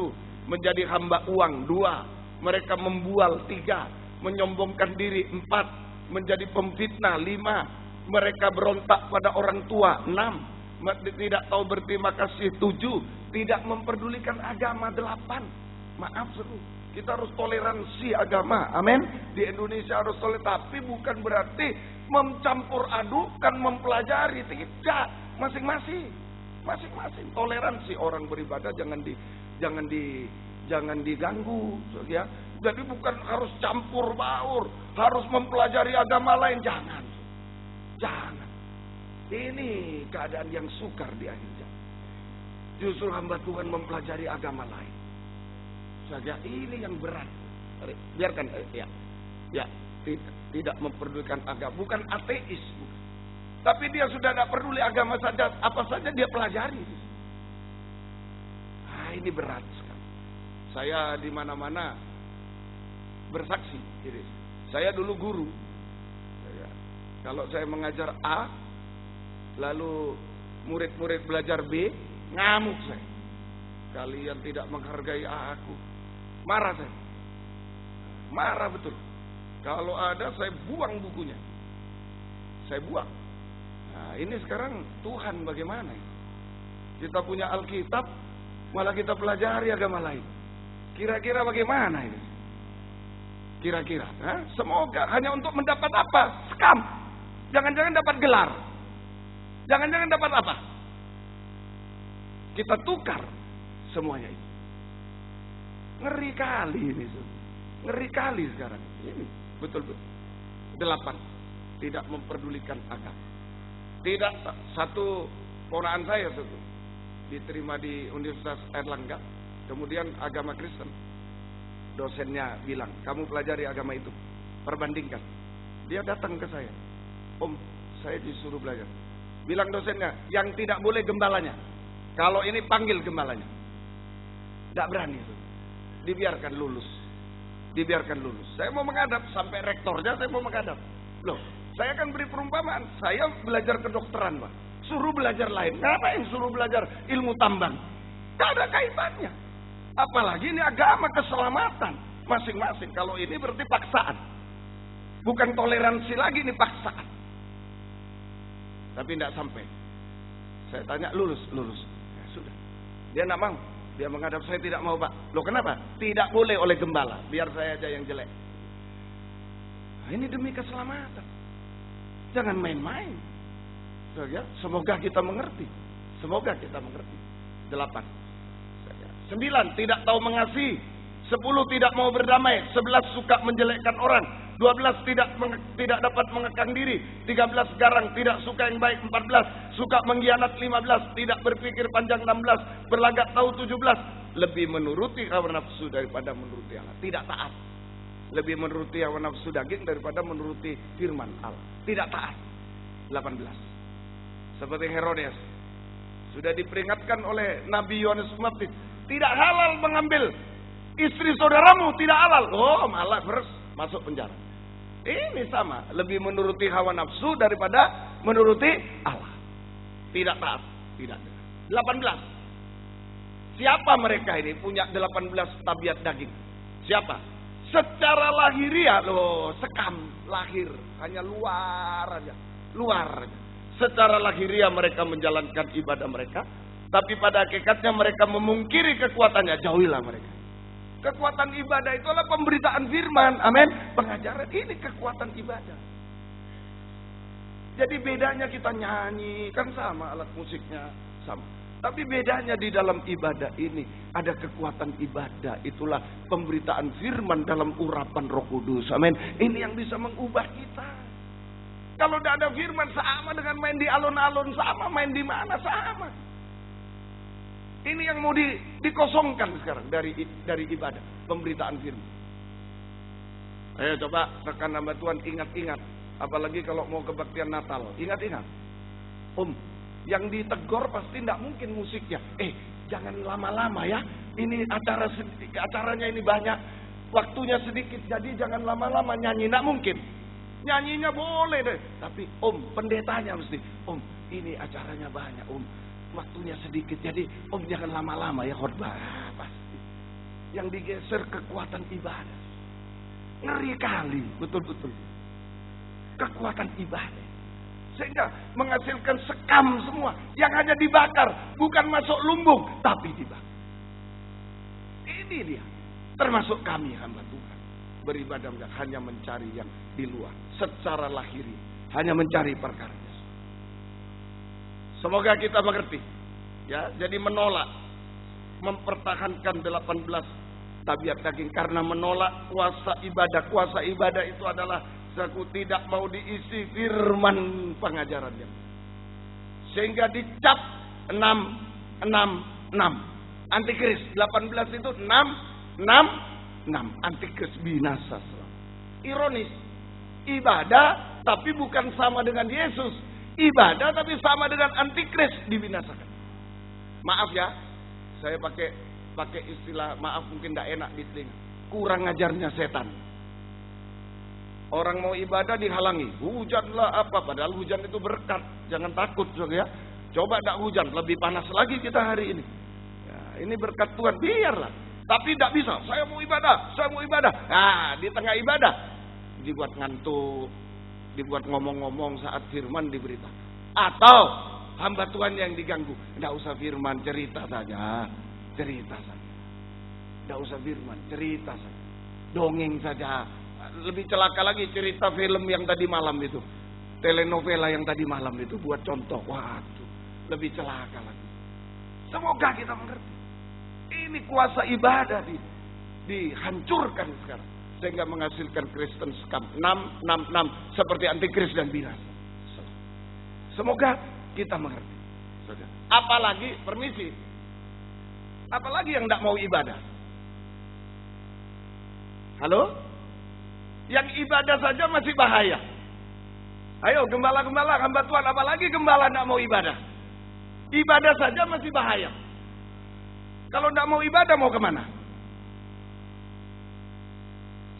menjadi hamba uang. 2, mereka membual. 3, menyombongkan diri. 4, menjadi pemfitnah. 5, mereka berontak pada orang tua. 6, tidak tahu berterima kasih. 7, tidak memperdulikan agama. 8, maaf seru, kita harus toleransi agama. Amin. Di Indonesia harus toleransi, tapi bukan berarti mencampur adukan, mempelajari. Tidak, masing-masing toleransi. Orang beribadah jangan diganggu, ya. Jadi bukan harus campur baur, harus mempelajari agama lain, jangan. Ini keadaan yang sukar di akhir zaman. Justru hamba Tuhan mempelajari agama lain. Saja ini yang berat. Biarkan ya. Tidak. tidak memperdulikan agama, bukan ateis, bukan. Tapi dia sudah tidak peduli agama saja, apa saja dia pelajari. Nah, ini berat sekali. Saya di mana-mana bersaksi. Saya dulu guru. Kalau saya mengajar A, lalu murid-murid belajar B, ngamuk saya. Kalian tidak menghargai aku. Marah saya. Marah betul. Kalau ada saya buang bukunya. Saya buang. Nah, ini sekarang Tuhan bagaimana? Kita punya Alkitab, malah kita pelajari agama lain. Kira-kira bagaimana ini? Kira-kira, semoga hanya untuk mendapat apa? Skam. Jangan-jangan dapat gelar. Jangan-jangan dapat apa? Kita tukar semuanya ini. Ngeri kali ini. Ngeri kali sekarang. Ini betul-betul. 8. Tidak memperdulikan agama. Tidak, satu ponakan saya diterima di Universitas Airlangga, kemudian agama Kristen. Dosennya bilang, kamu pelajari agama itu, perbandingkan. Dia datang ke saya, Om, saya disuruh belajar. Bilang dosennya, yang tidak boleh gembalanya. Kalau ini panggil gembalanya. Tidak berani itu. Dibiarkan lulus. Dibiarkan lulus. Saya mau menghadap, sampai rektornya saya mau menghadap. Loh, saya akan beri perumpamaan. Saya belajar kedokteran, Pak. Suruh belajar lain. Ngapain suruh belajar ilmu tambang? Tidak ada kaitannya. Apalagi ini agama keselamatan masing-masing. Kalau ini berarti paksaan. Bukan toleransi lagi, ini paksaan. Tapi tidak sampai. Saya tanya, lulus. Ya, sudah. Dia tidak mau. Dia menghadap, saya tidak mau, Pak. Loh kenapa? Tidak boleh oleh gembala. Biar saya aja yang jelek. Nah, ini demi keselamatan. Jangan main-main. Semoga kita mengerti. Semoga kita mengerti. 8. 9. Tidak tahu mengasihi. 10. Tidak mau berdamai. 11. Suka menjelekkan orang. 12. Tidak dapat mengekang diri. 13. Garang. Tidak suka yang baik. 14. Suka mengkhianat. 15. Tidak berpikir panjang. 16. Berlagak tahu. 17. Lebih menuruti hawa nafsu daripada menuruti Allah. Tidak taat. Lebih menuruti hawa nafsu daging daripada menuruti firman Allah. Tidak taat. 18. Seperti Herodes. Sudah diperingatkan oleh Nabi Yohanes Pembaptis. Tidak halal mengambil istri saudaramu. Tidak halal. Oh malah masuk penjara. Ini sama. Lebih menuruti hawa nafsu daripada menuruti Allah. Tidak taat. Tidak. 18. Siapa mereka ini? Punya 18 tabiat daging. Siapa? Secara lahiriah. Loh, sekam. Lahir. Hanya luar aja. Luar aja. Secara lahiriah mereka menjalankan ibadah mereka. Tapi pada hakikatnya mereka memungkiri kekuatannya. Jauhilah mereka. Kekuatan ibadah itu adalah pemberitaan firman. Amin. Pengajaran ini kekuatan ibadah. Jadi bedanya kita nyanyi. Kan sama alat musiknya. Sama. Tapi bedanya di dalam ibadah ini. Ada kekuatan ibadah. Itulah pemberitaan firman dalam urapan Roh Kudus. Amin. Ini yang bisa mengubah kita. Kalau tidak ada firman sama dengan main di alun-alun. Sama main di mana sama. Ini yang mau dikosongkan sekarang dari ibadah, pemberitaan firman. Ayo coba rekan hamba Tuhan ingat-ingat, apalagi kalau mau kebaktian Natal, ingat-ingat. Om, yang ditegur pasti tidak mungkin musiknya. Jangan lama-lama ya. Ini acaranya ini banyak, waktunya sedikit, jadi jangan lama-lama nyanyi. Tidak mungkin. Nyanyinya boleh deh, tapi Om, pendetanya mesti. Om, ini acaranya banyak Om. Waktunya sedikit, jadi Om jangan lama-lama ya khotbah. Pasti yang digeser kekuatan ibadah. Ngeri kali, betul-betul kekuatan ibadah, sehingga menghasilkan sekam semua yang hanya dibakar, bukan masuk lumbung tapi dibakar. Ini dia, termasuk kami hamba Tuhan beribadah hanya mencari yang di luar, secara lahiri hanya mencari perkara. Semoga kita mengerti. Ya, jadi menolak, mempertahankan 18 tabiat daging karena menolak kuasa ibadah. Kuasa ibadah itu adalah aku tidak mau diisi firman pengajarannya. Sehingga dicap 6. Antikris 18 itu 6. Antikris binasa. Ironis. Ibadah tapi bukan sama dengan Yesus. Ibadah tapi sama dengan antikris, dibinasakan. Maaf ya, saya pakai istilah, maaf mungkin tidak enak di telinga. Kurang ajarnya setan. Orang mau ibadah dihalangi, hujanlah apa, padahal hujan itu berkat. Jangan takut ya. Coba tidak hujan, lebih panas lagi kita hari ini. Ya, ini berkat Tuhan, biarlah. Tapi tidak bisa, saya mau ibadah. Nah, di tengah ibadah dibuat ngantuk, dibuat ngomong-ngomong saat firman diberitakan. Atau hamba Tuhan yang diganggu, tidak usah firman, cerita saja. Tidak usah firman, cerita saja. Dongeng saja. Lebih celaka lagi cerita film yang tadi malam itu. Telenovela yang tadi malam itu, buat contoh. Waduh, lebih celaka lagi. Semoga kita mengerti. Ini kuasa ibadah dihancurkan sekarang. Sehingga menghasilkan Kristen scam 666 seperti antikris dan binasa. Semoga kita mengerti. Apalagi, permisi, apalagi yang tidak mau ibadah? Halo? Yang ibadah saja masih bahaya. Ayo gembala-gembala, hamba Tuhan, apalagi gembala tidak mau ibadah? Ibadah saja masih bahaya. Kalau tidak mau ibadah, mau kemana?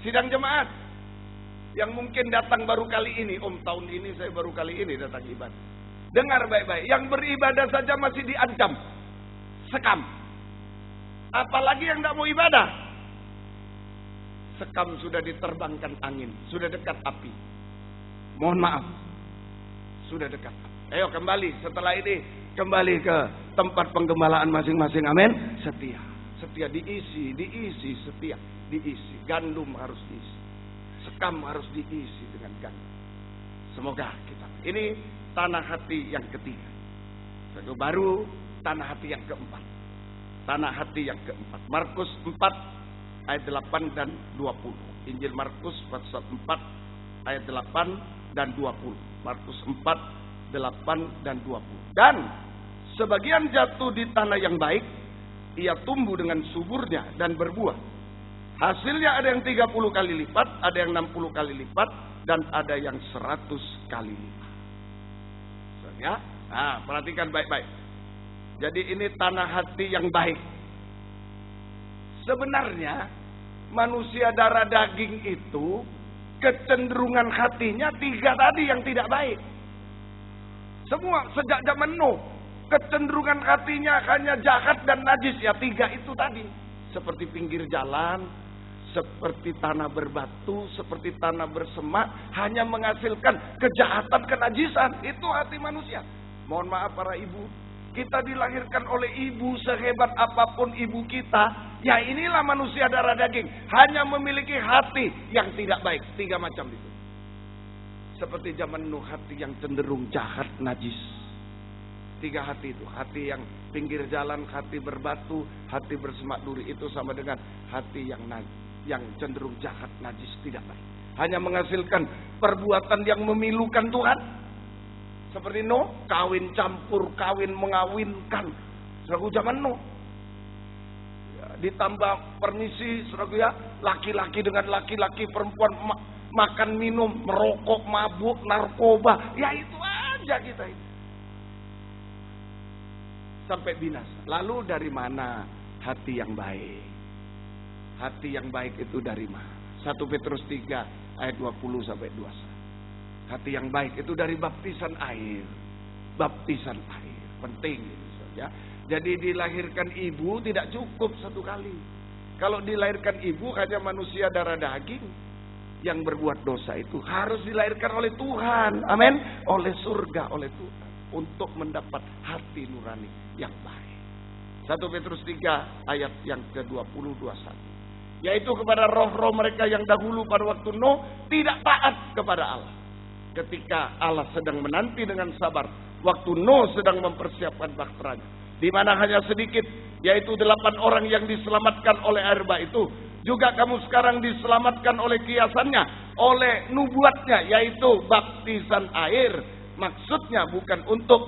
Sidang jemaat yang mungkin datang baru kali ini, tahun ini saya baru kali ini datang ibadah. Dengar baik-baik, yang beribadah saja masih diancam sekam. Apalagi yang tidak mau ibadah. Sekam sudah diterbangkan angin, sudah dekat api. Mohon maaf, sudah dekat. Ayo kembali setelah ini. Kembali ke tempat penggembalaan masing-masing. Amin. Setia diisi, setia diisi. Gandum harus diisi. Sekam harus diisi dengan gandum. Semoga kita. Ini tanah hati yang ketiga. Satu baru tanah hati yang keempat. Tanah hati yang keempat. Markus 4 ayat 8 dan 20. Injil Markus pasal 4 ayat 8 dan 20. Markus 4 8 dan 20. Dan sebagian jatuh di tanah yang baik, ia tumbuh dengan suburnya dan berbuah. Hasilnya ada yang 30 kali lipat, ada yang 60 kali lipat, dan ada yang 100 kali lipat. Ya, nah, perhatikan baik-baik. Jadi ini tanah hati yang baik. Sebenarnya manusia darah daging itu kecenderungan hatinya 3 tadi yang tidak baik. Semua sejak zaman Nuh, kecenderungan hatinya hanya jahat dan najis. Ya 3 itu tadi. Seperti pinggir jalan, seperti tanah berbatu, seperti tanah bersemak. Hanya menghasilkan kejahatan, kenajisan. Itu hati manusia. Mohon maaf para ibu. Kita dilahirkan oleh ibu sehebat apapun ibu kita. Ya inilah manusia darah daging. Hanya memiliki hati yang tidak baik. 3 macam itu. Seperti zaman Nuh, hati yang cenderung jahat, najis. 3 hati itu. Hati yang pinggir jalan, hati berbatu, hati bersemak duri. Itu sama dengan hati yang cenderung jahat, najis, tidak baik. Hanya menghasilkan perbuatan yang memilukan Tuhan. Seperti Nuh, kawin campur, kawin mengawinkan. Saudaraku zaman Nuh. Ya, ditambah permisi, saudaraku ya, laki-laki dengan laki-laki, perempuan makan, minum, merokok, mabuk, narkoba. Ya itu aja kita ini. Sampai binasa. Lalu dari mana hati yang baik? Hati yang baik itu dari mana? 1 Petrus 3 ayat 20 sampai 21. Hati yang baik itu dari baptisan air. Baptisan air. Penting gitu ya. Jadi dilahirkan ibu tidak cukup 1 kali. Kalau dilahirkan ibu hanya manusia darah daging yang berbuat dosa itu harus dilahirkan oleh Tuhan. Amin. Oleh surga, oleh Tuhan. Untuk mendapat hati nurani yang baik. 1 Petrus 3 ayat yang ke-20-21. Yaitu kepada roh-roh mereka yang dahulu pada waktu Nuh tidak taat kepada Allah. Ketika Allah sedang menanti dengan sabar. Waktu Nuh sedang mempersiapkan bahteranya. Di mana hanya sedikit. Yaitu 8 orang yang diselamatkan oleh air bah itu. Juga kamu sekarang diselamatkan oleh kiasannya. Oleh nubuatnya. Yaitu baptisan air. Maksudnya bukan untuk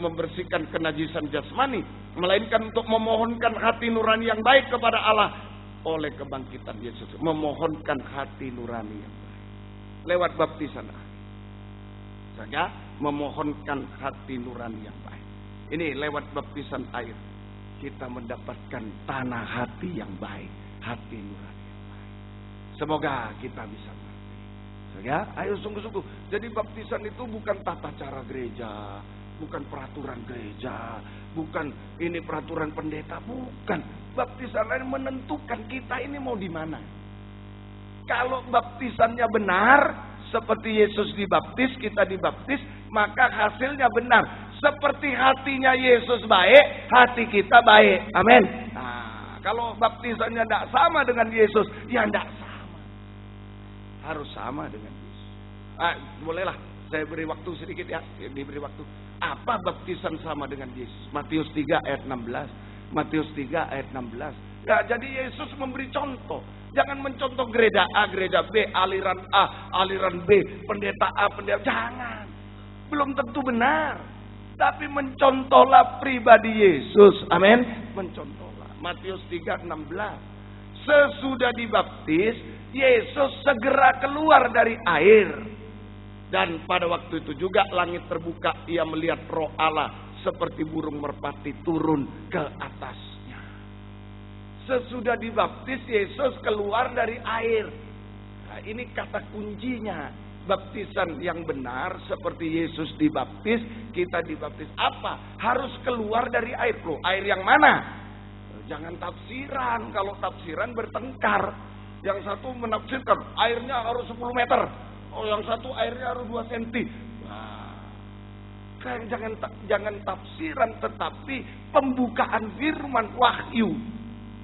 membersihkan kenajisan jasmani, melainkan untuk memohonkan hati nurani yang baik kepada Allah oleh kebangkitan Yesus. Memohonkan hati nurani yang baik. lewat baptisan air. Saya memohonkan hati nurani yang baik. Ini lewat baptisan air kita mendapatkan tanah hati yang baik, hati nurani yang baik. Semoga kita bisa mengerti. Ya, ayo sungguh-sungguh. Jadi baptisan itu bukan tata cara gereja, bukan peraturan gereja, bukan ini peraturan pendeta, bukan. Baptisan air menentukan kita ini mau di mana. Kalau baptisannya benar, seperti Yesus dibaptis, kita dibaptis, maka hasilnya benar. Seperti hatinya Yesus baik, hati kita baik. Amin. Nah, kalau baptisannya tidak sama dengan Yesus, ya tidak sama. Harus sama dengan Yesus. Bolehlah saya beri waktu sedikit ya, diberi waktu. Apa baptisan sama dengan Yesus? Matius 3 ayat 16. Matius 3 ayat 16. Ya, jadi Yesus memberi contoh. Jangan mencontoh gereja A, gereja B, aliran A, aliran B, pendeta A, pendeta. Jangan. Belum tentu benar. Tapi mencontohlah pribadi Yesus. Amin. Mencontohlah. Matius 3:16. Sesudah dibaptis, Yesus segera keluar dari air. Dan pada waktu itu juga langit terbuka. Ia melihat Roh Allah seperti burung merpati turun ke atasnya. Sesudah dibaptis, Yesus keluar dari air. Nah, ini kata kuncinya. Baptisan yang benar seperti Yesus dibaptis, kita dibaptis. Apa? Harus keluar dari air. Loh, air yang mana? Jangan tafsiran. Kalau tafsiran bertengkar. Yang satu menafsirkan airnya harus 10 meter. Oh, yang satu airnya harus 2 cm. Nah, jangan tafsiran, tetapi pembukaan firman wahyu.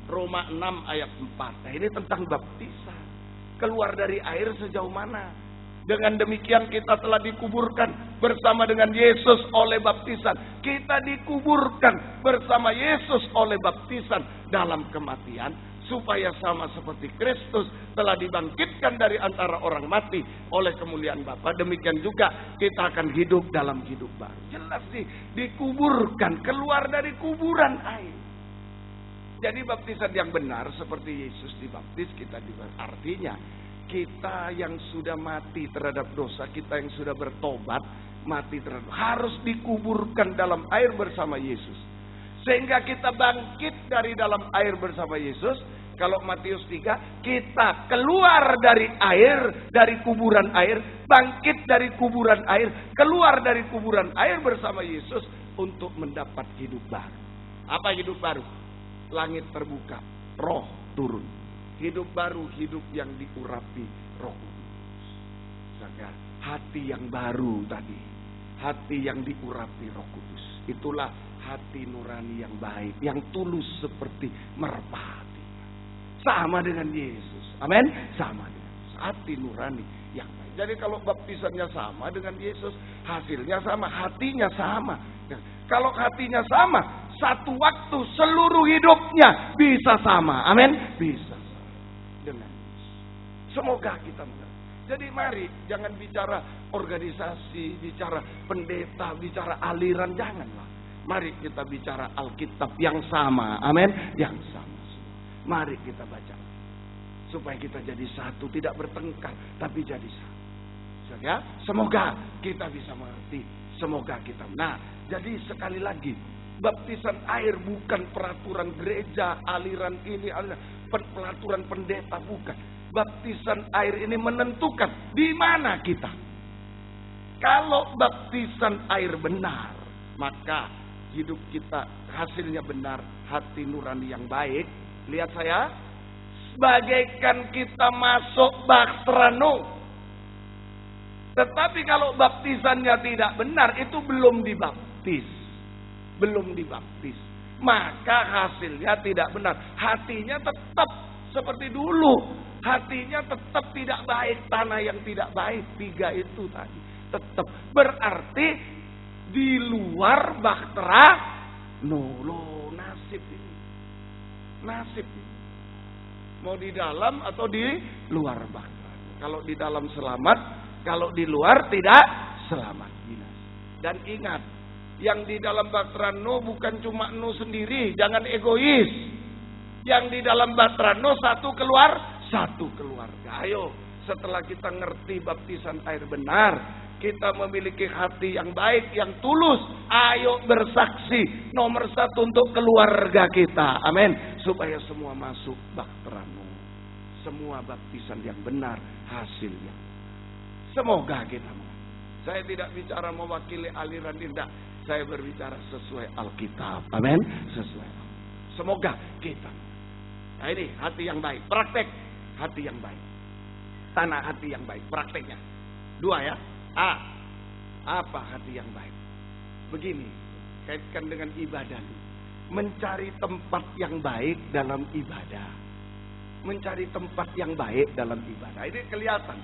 Roma 6 ayat 4. Nah, ini tentang baptisan. Keluar dari air sejauh mana? Dengan demikian kita telah dikuburkan bersama dengan Yesus oleh baptisan. Kita dikuburkan bersama Yesus oleh baptisan dalam kematian. Supaya sama seperti Kristus telah dibangkitkan dari antara orang mati oleh kemuliaan Bapa. Demikian juga kita akan hidup dalam hidup baru. Jelas sih, dikuburkan, keluar dari kuburan air. Jadi baptisan yang benar seperti Yesus dibaptis, kita dibaptis. Artinya kita yang sudah mati terhadap dosa, kita yang sudah bertobat, mati terhadap, harus dikuburkan dalam air bersama Yesus. Sehingga kita bangkit dari dalam air bersama Yesus. Kalau Matius 3, kita keluar dari air, dari kuburan air, bangkit dari kuburan air, keluar dari kuburan air bersama Yesus untuk mendapat hidup baru. Apa hidup baru? Langit terbuka, roh turun. Hidup baru, hidup yang diurapi Roh Kudus. Maka hati yang baru tadi, hati yang diurapi Roh Kudus. Itulah hati nurani yang baik, yang tulus seperti merpati. Sama dengan Yesus. Amin. Sama dengan hati nurani yang baik. Jadi kalau baptisannya sama dengan Yesus, hasilnya sama, hatinya sama. Nah, kalau hatinya sama, satu waktu seluruh hidupnya bisa sama. Amin. Bisa. Dengan semoga kita mengerti. Jadi mari jangan bicara organisasi, bicara pendeta, bicara aliran, janganlah. Mari kita bicara Alkitab yang sama. Amin. Yang sama. Mari kita baca supaya kita jadi satu, tidak bertengkar tapi jadi satu. Ya, semoga kita bisa mengerti. Semoga kita. Nah, jadi sekali lagi, baptisan air bukan peraturan gereja, aliran ini, aliran peraturan pendeta, bukan. Baptisan air ini menentukan di mana kita. Kalau baptisan air benar, maka hidup kita hasilnya benar, hati nurani yang baik. Lihat saya, bagaikan kita masuk bahtera Nuh. Tetapi kalau baptisannya tidak benar, itu belum dibaptis. Belum dibaptis. Maka hasilnya tidak benar. Hatinya tetap seperti dulu. Hatinya tetap tidak baik. Tanah yang tidak baik. 3 itu tadi. Tetap. Berarti di luar bahtera Nuh. Loh, nasib ini. Nasib ini. Mau di dalam atau di luar bahtera. Kalau di dalam selamat, kalau di luar tidak selamat. Dan ingat, yang di dalam bahtera Nuh bukan cuma Nuh sendiri, jangan egois. Yang di dalam bahtera Nuh satu keluarga. Ayo, setelah kita ngerti baptisan air benar, kita memiliki hati yang baik, yang tulus. Ayo bersaksi. Nomor 1 untuk keluarga kita. Amin. Supaya semua masuk bakteramu. Semua baptisan yang benar hasilnya. Semoga kita. Saya tidak bicara mewakili aliran, tidak. Saya berbicara sesuai Alkitab. Amin. Sesuai. Semoga kita. Nah ini hati yang baik. Praktek hati yang baik. Tanah hati yang baik. Prakteknya. 2 ya. Apa hati yang baik? Begini, kaitkan dengan ibadah. Mencari tempat yang baik dalam ibadah. Mencari tempat yang baik dalam ibadah. Ini kelihatan.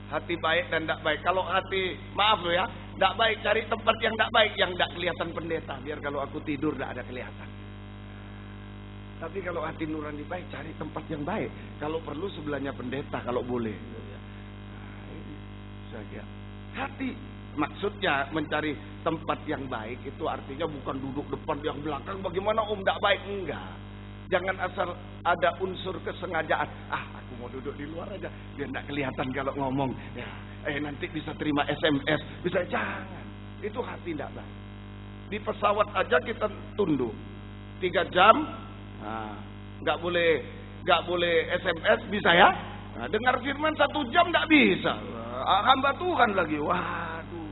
Hati baik dan tidak baik. Kalau hati, maaf loh ya, tidak baik, cari tempat yang tidak baik, yang tidak kelihatan pendeta. Biar kalau aku tidur tidak ada kelihatan. Tapi kalau hati nurani baik, cari tempat yang baik. Kalau perlu sebelahnya pendeta, kalau boleh. Nah, ini saja. Hati, maksudnya mencari tempat yang baik itu artinya bukan duduk depan yang belakang. Bagaimana tidak baik? Enggak. Jangan asal ada unsur kesengajaan. Aku mau duduk di luar aja biar tidak kelihatan kalau ngomong. Ya, nanti bisa terima SMS, bisa. Jangan. Itu hati tidak baik. Di pesawat aja kita tunduk 3 jam. Nggak boleh SMS, bisa ya? Nah, dengar firman 1 jam nggak bisa. Hamba Tuhan lagi. Waduh.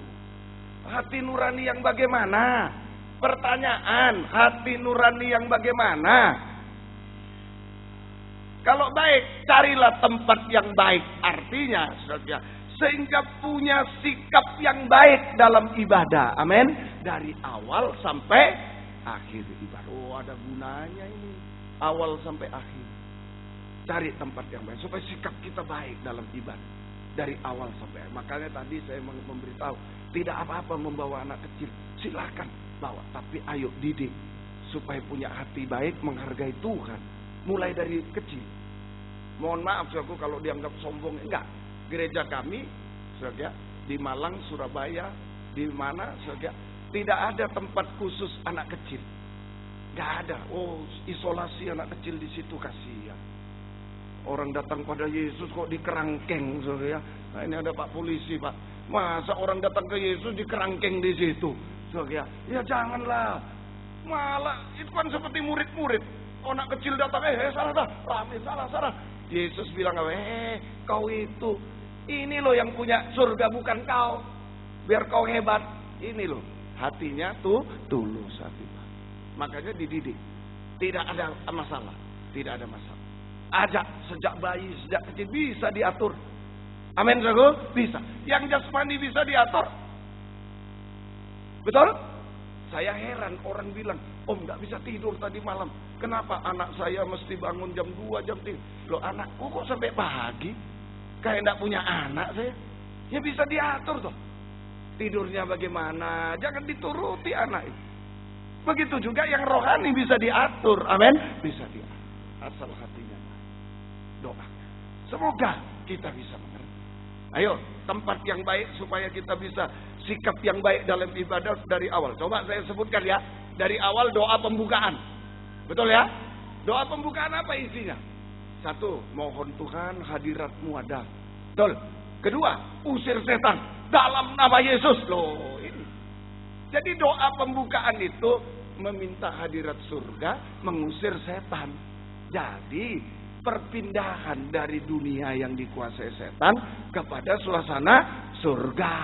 Hati nurani yang bagaimana? Pertanyaan, hati nurani yang bagaimana? Kalau baik, carilah tempat yang baik. Artinya, saudara, sehingga punya sikap yang baik dalam ibadah. Amin. Dari awal sampai akhir ibadah. Oh, ada gunanya ini. Awal sampai akhir. Cari tempat yang baik supaya sikap kita baik dalam ibadah. Dari awal sampai akhir. Makanya tadi saya memberitahu, tidak apa-apa membawa anak kecil. Silakan bawa, tapi ayo didik supaya punya hati baik, menghargai Tuhan. Mulai dari kecil. Mohon maaf saudaraku kalau dianggap sombong. Enggak. Gereja kami, saudara, di Malang, Surabaya, di mana, saudara, tidak ada tempat khusus anak kecil. Enggak ada. Oh, isolasi anak kecil di situ, kasihan. Orang datang pada Yesus kok dikerangkeng, saudara. Nah, ini ada Pak polisi, Pak. Masa orang datang ke Yesus dikerangkeng di situ, saudara? Ya janganlah. Malah itu kan seperti murid-murid. Anak kecil datang, salah, rame, salah. Yesus bilang, kau itu, ini loh yang punya surga, bukan kau. Biar kau hebat, ini loh. Hatinya tuh tulus hati. Makanya dididik. Tidak ada masalah. Tidak ada masalah. Ajak sejak bayi, sejak kecil bisa diatur. Amin, saudara? Bisa. Yang jasmani bisa diatur. Betul? Saya heran orang bilang, Om nggak bisa tidur tadi malam. Kenapa? Anak saya mesti bangun jam 2, jam 3. Loh, anakku kok sampai pagi? Kayak nggak punya anak saya. Ya bisa diatur toh. Tidurnya bagaimana? Jangan dituruti anak itu. Begitu juga yang rohani bisa diatur. Amin. Bisa diatur. Asal hatinya doa. Semoga kita bisa mengerti. Ayo, tempat yang baik supaya kita bisa sikap yang baik dalam ibadah dari awal. Coba saya sebutkan ya. Dari awal doa pembukaan. Betul ya? Doa pembukaan apa isinya? 1, mohon Tuhan hadirat-Mu ada. Betul. Kedua, usir setan dalam nama Yesus. Loh, ini. Jadi doa pembukaan itu meminta hadirat surga, mengusir setan. Jadi perpindahan dari dunia yang dikuasai setan kepada suasana surga.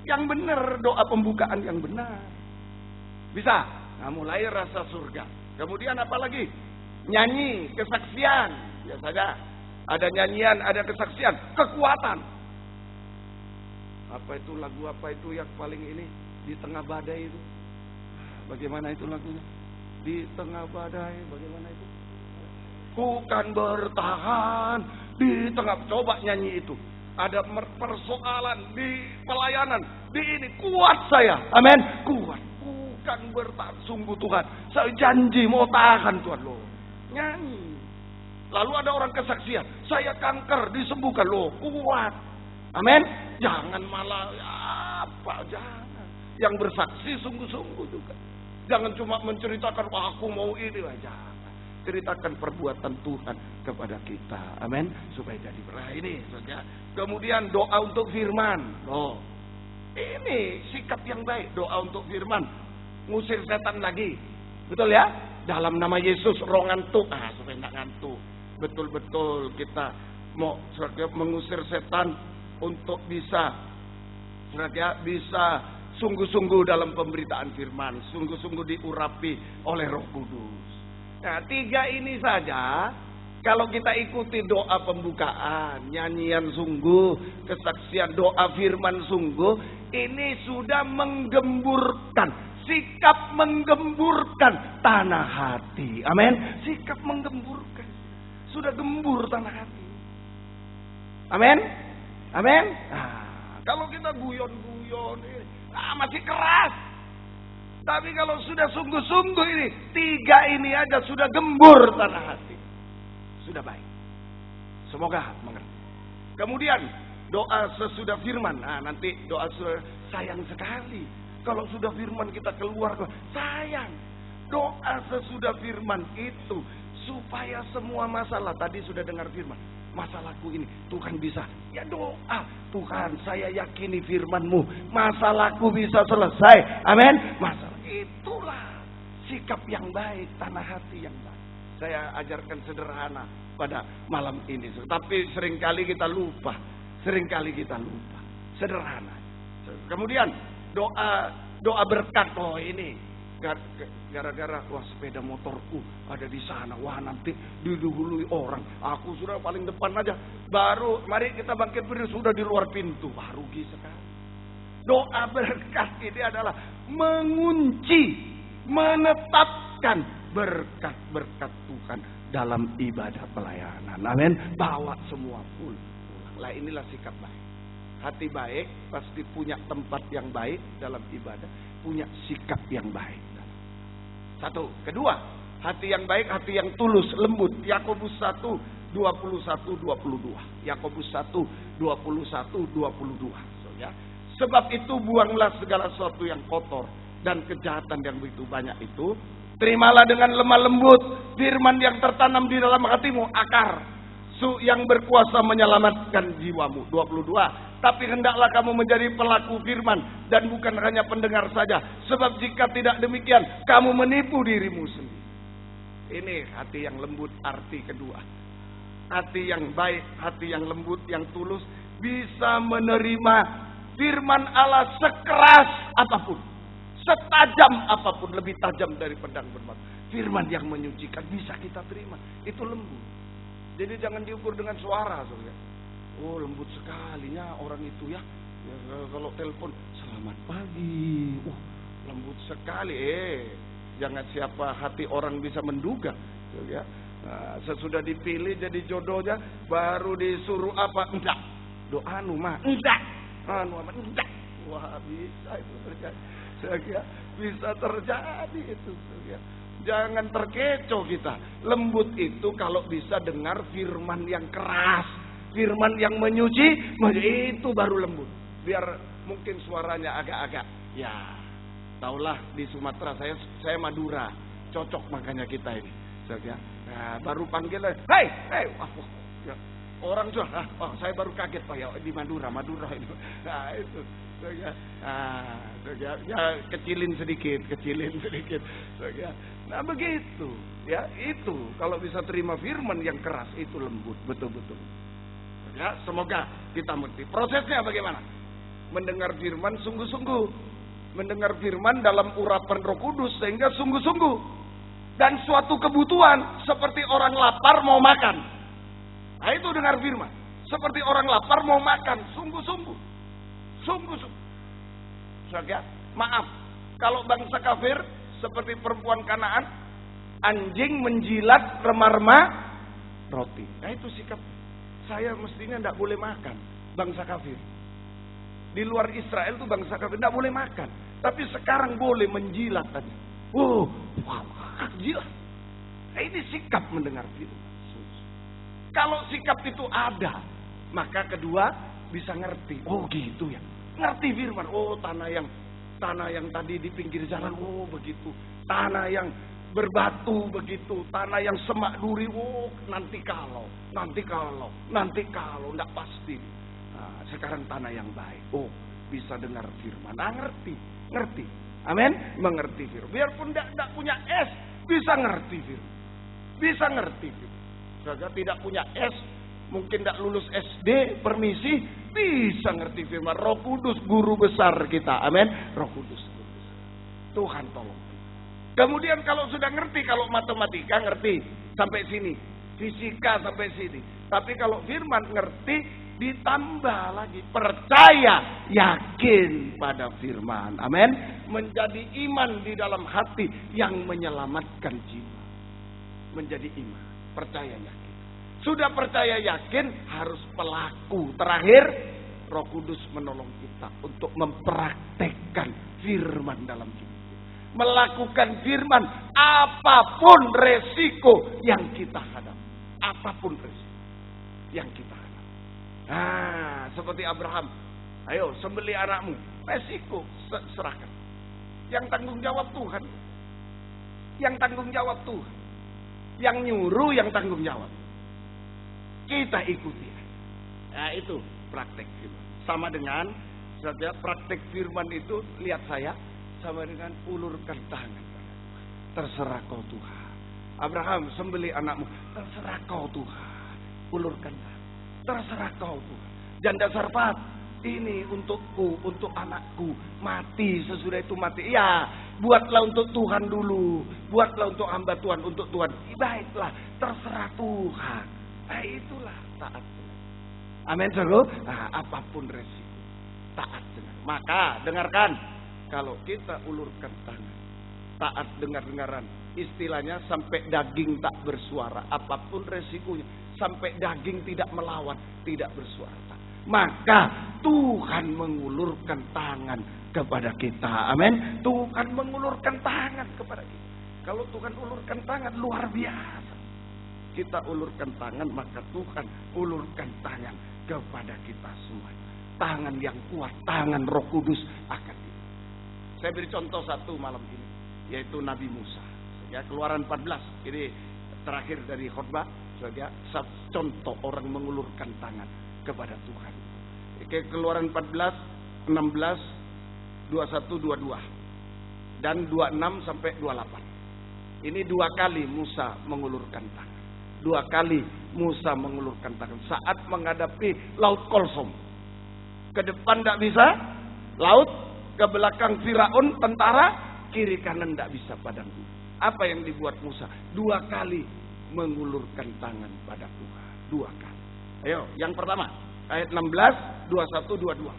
Yang benar, doa pembukaan yang benar. Bisa. Nah, mulai rasa surga. Kemudian apa lagi? Nyanyi, kesaksian. Biasanya ada nyanyian, ada kesaksian, kekuatan. Apa itu lagu apa itu yang paling ini? Di tengah badai itu. Bagaimana itu lagunya? Di tengah badai, bagaimana itu? Ku kan bertahan di tengah. Coba nyanyi itu. Ada persoalan di pelayanan. Di ini kuat saya. Amin. Kuat. Ku kan bertahan. Sungguh Tuhan, saya janji mau tahan Tuhan loh. Nyanyi. Lalu ada orang kesaksian. Saya kanker disembuhkan loh. Kuat. Amin. Jangan malah apa, jangan. Yang bersaksi sungguh-sungguh juga. Jangan cuma menceritakan aku mau ini, jangan. ceritakan perbuatan Tuhan kepada kita. Amin. Supaya jadi berkah ini, saudara. Kemudian doa untuk firman. Oh, ini sikap yang baik. Doa untuk firman, ngusir setan lagi. Betul ya? Dalam nama Yesus, roh ngantuk. Supaya tidak ngantuk. Betul-betul kita mau mengusir setan untuk bisa sungguh-sungguh dalam pemberitaan firman, sungguh-sungguh diurapi oleh Roh Kudus. Nah, 3 ini saja, kalau kita ikuti doa pembukaan, nyanyian sungguh, kesaksian, doa firman sungguh, ini sudah menggemburkan, sikap menggemburkan tanah hati. Amin. Sikap menggemburkan, sudah gembur tanah hati. Amin. Amin. Kalau kita guyon-guyon, masih keras. Tapi kalau sudah sungguh-sungguh ini, 3 ini aja sudah gembur tanah hati. Sudah baik. Semoga mengerti. Kemudian doa sesudah firman. Nanti doa sayang sekali. Kalau sudah firman kita keluar, sayang. Doa sesudah firman itu supaya semua masalah, tadi sudah dengar firman, masalahku ini Tuhan bisa, ya doa, Tuhan saya yakini firman-Mu, masalahku bisa selesai. Amin. Masalah itulah sikap yang baik, tanah hati yang baik. Saya ajarkan sederhana pada malam ini, tapi seringkali kita lupa, sederhana. Kemudian doa berkat. Oh, ini gara-gara wah sepeda motorku ada di sana, wah nanti didahului orang, aku sudah paling depan aja, baru mari kita bangkit berdiri sudah di luar pintu, wah rugi sekali. Doa berkat ini adalah mengunci, menetapkan berkat-berkat Tuhan dalam ibadah pelayanan. Amin. Bawa semua pulang. Lah inilah sikap baik. Hati baik pasti punya tempat yang baik dalam ibadah, punya sikap yang baik. 1. Kedua, hati yang baik, hati yang tulus, lembut. Yakobus 1, 21, 22. Yakobus 1, 21, 22. So, ya. Sebab itu buanglah segala sesuatu yang kotor dan kejahatan yang begitu banyak itu. Terimalah dengan lemah lembut firman yang tertanam di dalam hatimu, akar yang berkuasa menyelamatkan jiwamu. 22. Tapi hendaklah kamu menjadi pelaku firman dan bukan hanya pendengar saja. Sebab jika tidak demikian, kamu menipu dirimu sendiri. Ini hati yang lembut, arti kedua. Hati yang baik, hati yang lembut, yang tulus, bisa menerima firman Allah sekeras apapun, setajam apapun, lebih tajam dari pedang bermata. Firman yang menyucikan bisa kita terima. Itu lembut. Jadi jangan diukur dengan suara, saudara. Oh, lembut sekalinya orang itu ya. Kalau telepon, selamat pagi. Lembut sekali. Jangan siapa hati orang bisa menduga, ya. Sesudah dipilih jadi jodohnya, baru disuruh apa? Enggak. Doa mah enggak. Enggak. Wah, bisa itu terjadi. Bisa terjadi itu, ya. Jangan terkecoh kita. Lembut itu kalau bisa dengar firman yang keras, firman yang menyuci, itu baru lembut. Biar mungkin suaranya agak-agak, ya, taulah di Sumatera, saya Madura, cocok makanya kita ini. Nah, baru panggil, hey, ya. Orang sudah, saya baru kaget, ya di Madura itu. Nah, itu. Ya, kecilin sedikit. Nah, begitu, ya, itu kalau bisa terima firman yang keras itu lembut, betul-betul. Ya, semoga kita mengerti. Prosesnya bagaimana? Mendengar firman sungguh-sungguh, mendengar firman dalam urapan Roh Kudus sehingga sungguh-sungguh, dan suatu kebutuhan seperti orang lapar mau makan. Nah, itu dengar firman. Seperti orang lapar mau makan, sungguh-sungguh. Ya, maaf, kalau bangsa kafir seperti perempuan Kanaan, anjing menjilat remah-remah roti. Nah, itu sikap. Saya mestinya tidak boleh makan bangsa kafir. Di luar Israel tuh bangsa kafir tidak boleh makan, tapi sekarang boleh menjilat aja. Jilat. Nah, ini sikap mendengar firman. Kalau sikap itu ada, maka kedua bisa ngerti. Oh gitu ya, ngerti firman. Oh tanah yang tadi di pinggir jalan, oh begitu. Tanah yang berbatu begitu, tanah yang semak duri. Nanti kalau, enggak pasti. Nah, sekarang tanah yang baik. Bisa dengar firman. Ngerti. Amin. Mengerti firman. Biarpun enggak punya S, bisa ngerti firman. Saja tidak punya S, mungkin tidak lulus SD, permisi, bisa ngerti firman. Roh Kudus guru besar kita. Amin. Roh Kudus guru besar. Tuhan tolong. Kemudian kalau sudah ngerti, kalau matematika ngerti sampai sini, fisika sampai sini. Tapi kalau firman ngerti, ditambah lagi percaya, yakin pada firman. Amin. Menjadi iman di dalam hati yang menyelamatkan jiwa. Menjadi iman, percaya yakin. Sudah percaya yakin, harus pelaku. Terakhir, Roh Kudus menolong kita untuk mempraktekkan firman dalam hidup. Melakukan firman apapun resiko yang kita hadapi. Apapun resiko yang kita hadapi. Seperti Abraham. Ayo sembelih anakmu. Resiko serahkan. Yang tanggung jawab Tuhan. Yang nyuruh yang tanggung jawab. Kita ikuti. Nah itu praktek firman. Sama dengan praktek firman itu, lihat saya, sama dengan ulurkan tangan. Terserah kau Tuhan. Abraham, sembelih anakmu. Terserah kau Tuhan. Ulurkan tangan. Terserah kau Tuhan. Janda Sarfat, ini untukku, untuk anakku. Mati, sesudah itu mati. Ya, buatlah untuk Tuhan dulu. Buatlah untuk hamba Tuhan, untuk Tuhan. Baiklah, terserah Tuhan. Nah itulah taat. Amin, saudara. Apapun resiko, taat dengan. Maka dengarkan, kalau kita ulurkan tangan, taat dengar-dengaran, istilahnya sampai daging tak bersuara, apapun resikonya, sampai daging tidak melawan, tidak bersuara, maka Tuhan mengulurkan tangan kepada kita. Amin. Tuhan mengulurkan tangan kepada kita. Kalau Tuhan ulurkan tangan, luar biasa. Kita ulurkan tangan, maka Tuhan ulurkan tangan kepada kita semua. Tangan yang kuat, tangan Roh Kudus akan kita. Saya beri contoh satu malam ini, yaitu Nabi Musa. Ya, Keluaran 14. Ini terakhir dari khotbah. Sebagai contoh orang mengulurkan tangan kepada Tuhan. Keluaran 14, 16, 21, 22. Dan 26 sampai 28. Ini 2 kali Musa mengulurkan tangan. 2 kali Musa mengulurkan tangan saat menghadapi Laut Kolsom. Ke depan tidak bisa, laut. Ke belakang Firaun, tentara. Kiri kanan tidak bisa padang gurun. Apa yang dibuat Musa? 2 kali mengulurkan tangan pada Tuhan. 2 kali. Ayo, yang pertama. Ayat 16, 21, 22.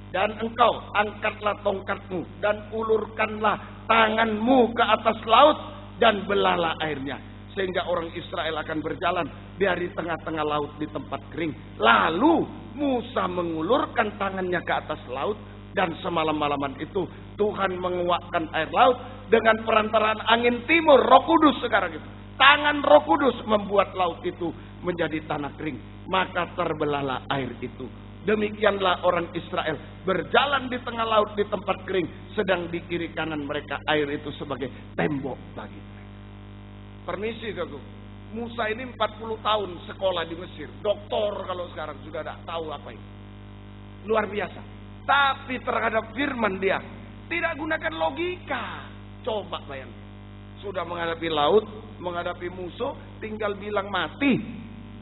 Dan engkau angkatlah tongkatmu dan ulurkanlah tanganmu ke atas laut dan belahlah airnya. Sehingga orang Israel akan berjalan dari tengah-tengah laut di tempat kering. Lalu Musa mengulurkan tangannya ke atas laut. Dan semalam-malaman itu Tuhan menguakkan air laut dengan perantaraan angin timur, Roh Kudus sekarang itu. Tangan Roh Kudus membuat laut itu menjadi tanah kering. Maka terbelahlah air itu. Demikianlah orang Israel berjalan di tengah laut di tempat kering. Sedang di kiri kanan mereka air itu sebagai tembok bagi mereka. Permisi kakku, Musa ini 40 tahun sekolah di Mesir. Doktor kalau sekarang sudah tidak tahu apa itu. Luar biasa. Tapi terhadap firman dia tidak gunakan logika. Coba bayangkan. Sudah menghadapi laut, menghadapi musuh, tinggal bilang mati.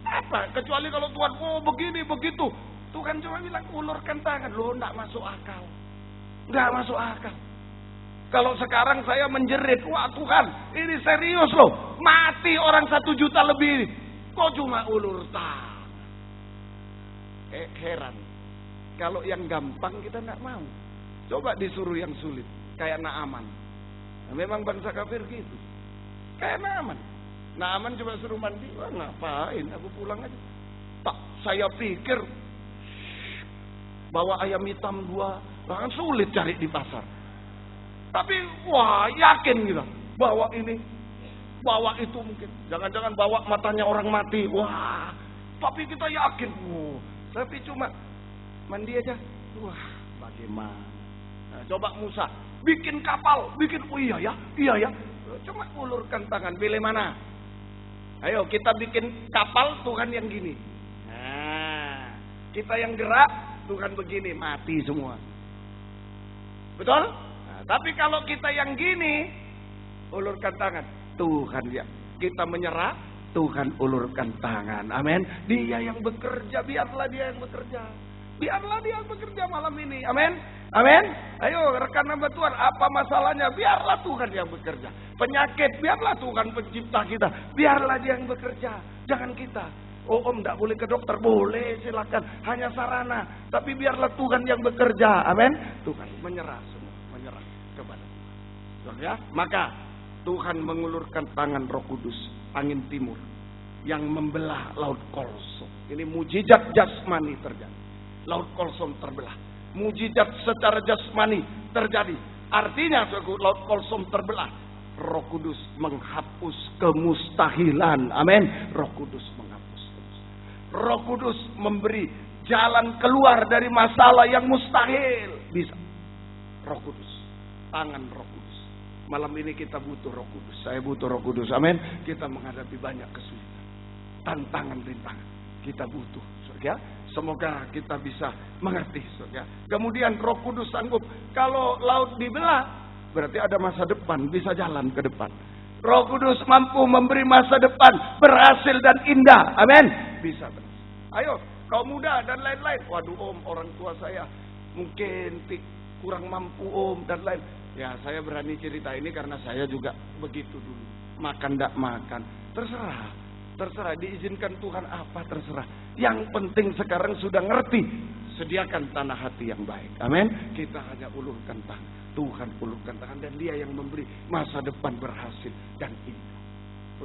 Apa? Kecuali kalau Tuhan, begini, begitu. Tuhan cuma bilang ulurkan tangan. Loh, enggak masuk akal. Enggak masuk akal. Kalau sekarang saya menjerit, wah Tuhan, ini serius loh. Mati orang 1 juta lebih. Kok cuma ulur tangan? Heran. Kalau yang gampang kita enggak mau. Coba disuruh yang sulit. Kayak Naaman. Nah, memang bangsa kafir gitu. Kayak Naaman. Naaman coba suruh mandi. Wah ngapain, aku pulang aja. Tak, saya pikir bawa ayam hitam 2. Bahkan sulit cari di pasar. Tapi wah yakin gitu. Bawa ini, bawa itu mungkin. Jangan-jangan bawa matanya orang mati. Wah, tapi kita yakin. Tapi cuma mandi aja. Wah, bagaimana? Nah, coba Musa bikin kapal, bikin. Oh iya ya. Cuma ulurkan tangan, pilih mana? Ayo kita bikin kapal, Tuhan yang gini. Nah, kita yang gerak, Tuhan begini, mati semua. Betul? Nah, tapi kalau kita yang gini, ulurkan tangan, Tuhan ya. Kita menyerah, Tuhan ulurkan tangan. Amin. Dia yang bekerja, biarlah dia yang bekerja. Biarlah dia yang bekerja malam ini. Amin. Amin. Ayo rekan hamba Tuhan, apa masalahnya? Biarlah Tuhan yang bekerja. Penyakit, biarlah Tuhan pencipta kita. Biarlah dia yang bekerja. Jangan kita. Oh om tidak boleh ke dokter. Boleh silakan. Hanya sarana. Tapi biarlah Tuhan yang bekerja. Amin. Tuhan menyerah semua. Menyerah kepada Tuhan. Ya? Maka Tuhan mengulurkan tangan Roh Kudus. Angin timur. Yang membelah laut Kolsom. Ini mujizat jasmani terjadi. Laut Kolsom terbelah. Mujizat secara jasmani terjadi. Artinya laut Kolsom terbelah. Roh Kudus menghapus kemustahilan. Amin. Roh Kudus menghapus kemustahilan. Roh Kudus memberi jalan keluar dari masalah yang mustahil. Bisa. Roh Kudus. Tangan Roh Kudus. Malam ini kita butuh Roh Kudus. Saya butuh Roh Kudus. Amin. Kita menghadapi banyak kesulitan. Tantangan rintangan. Kita butuh. Ya. Semoga kita bisa mengerti. Ya. Kemudian Roh Kudus sanggup. Kalau laut dibelah, berarti ada masa depan. Bisa jalan ke depan. Roh Kudus mampu memberi masa depan berhasil dan indah. Amin. Bisa. Ayo, kaum muda dan lain-lain. Waduh om, orang tua saya mungkin kurang mampu om dan lain. Ya saya berani cerita ini karena saya juga begitu dulu. Makan tidak makan. Terserah. Terserah, diizinkan Tuhan apa terserah. Yang penting sekarang sudah ngerti. Sediakan tanah hati yang baik. Amin. Kita hanya ulurkan tangan. Tuhan ulurkan tangan dan dia yang memberi masa depan berhasil dan indah.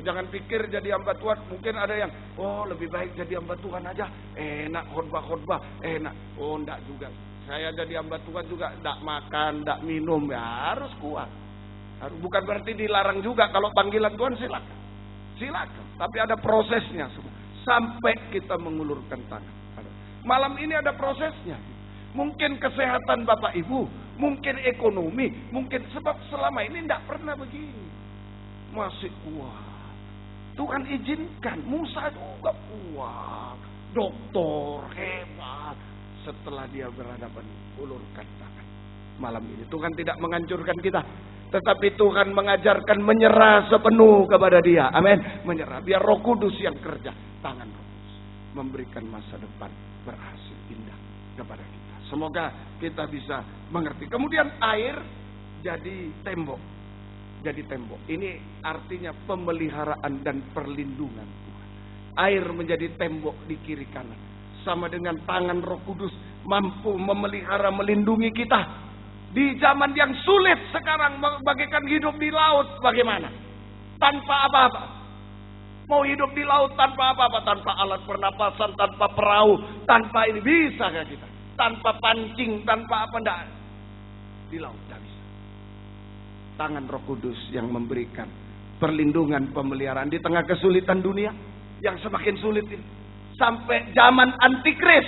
Jangan pikir jadi hamba Tuhan. Mungkin ada yang, lebih baik jadi hamba Tuhan aja. Enak khotbah-khotbah, enak. Enggak juga. Saya jadi hamba Tuhan juga enggak makan, enggak minum. Ya harus kuat. Bukan berarti dilarang juga. Kalau panggilan Tuhan silakan. Silakan. Tapi ada prosesnya semua. Sampai kita mengulurkan tangan. Malam ini ada prosesnya. Mungkin kesehatan Bapak Ibu. Mungkin ekonomi. Mungkin sebab selama ini tidak pernah begini. Masih kuat. Tuhan izinkan. Musa juga kuat. Doktor hebat. Setelah dia berhadapan, ulurkan tangan. Malam ini Tuhan tidak menghancurkan kita. Tetapi Tuhan mengajarkan menyerah sepenuh kepada dia. Amin. Menyerah. Biar Roh Kudus yang kerja. Tangan Roh Kudus. Memberikan masa depan berhasil indah kepada kita. Semoga kita bisa mengerti. Kemudian air jadi tembok. Jadi tembok. Ini artinya pemeliharaan dan perlindungan Tuhan. Air menjadi tembok di kiri kanan. Sama dengan tangan Roh Kudus mampu memelihara, melindungi kita. Di zaman yang sulit sekarang, bagaikan hidup di laut, bagaimana? Tanpa apa-apa. Mau hidup di laut tanpa apa-apa, tanpa alat pernapasan, tanpa perahu, tanpa ini, bisa gak kita? Tanpa pancing, tanpa apa, enggak. Di laut, enggak bisa. Tangan Roh Kudus yang memberikan perlindungan, pemeliharaan di tengah kesulitan dunia yang semakin sulit ini. Sampai zaman antikris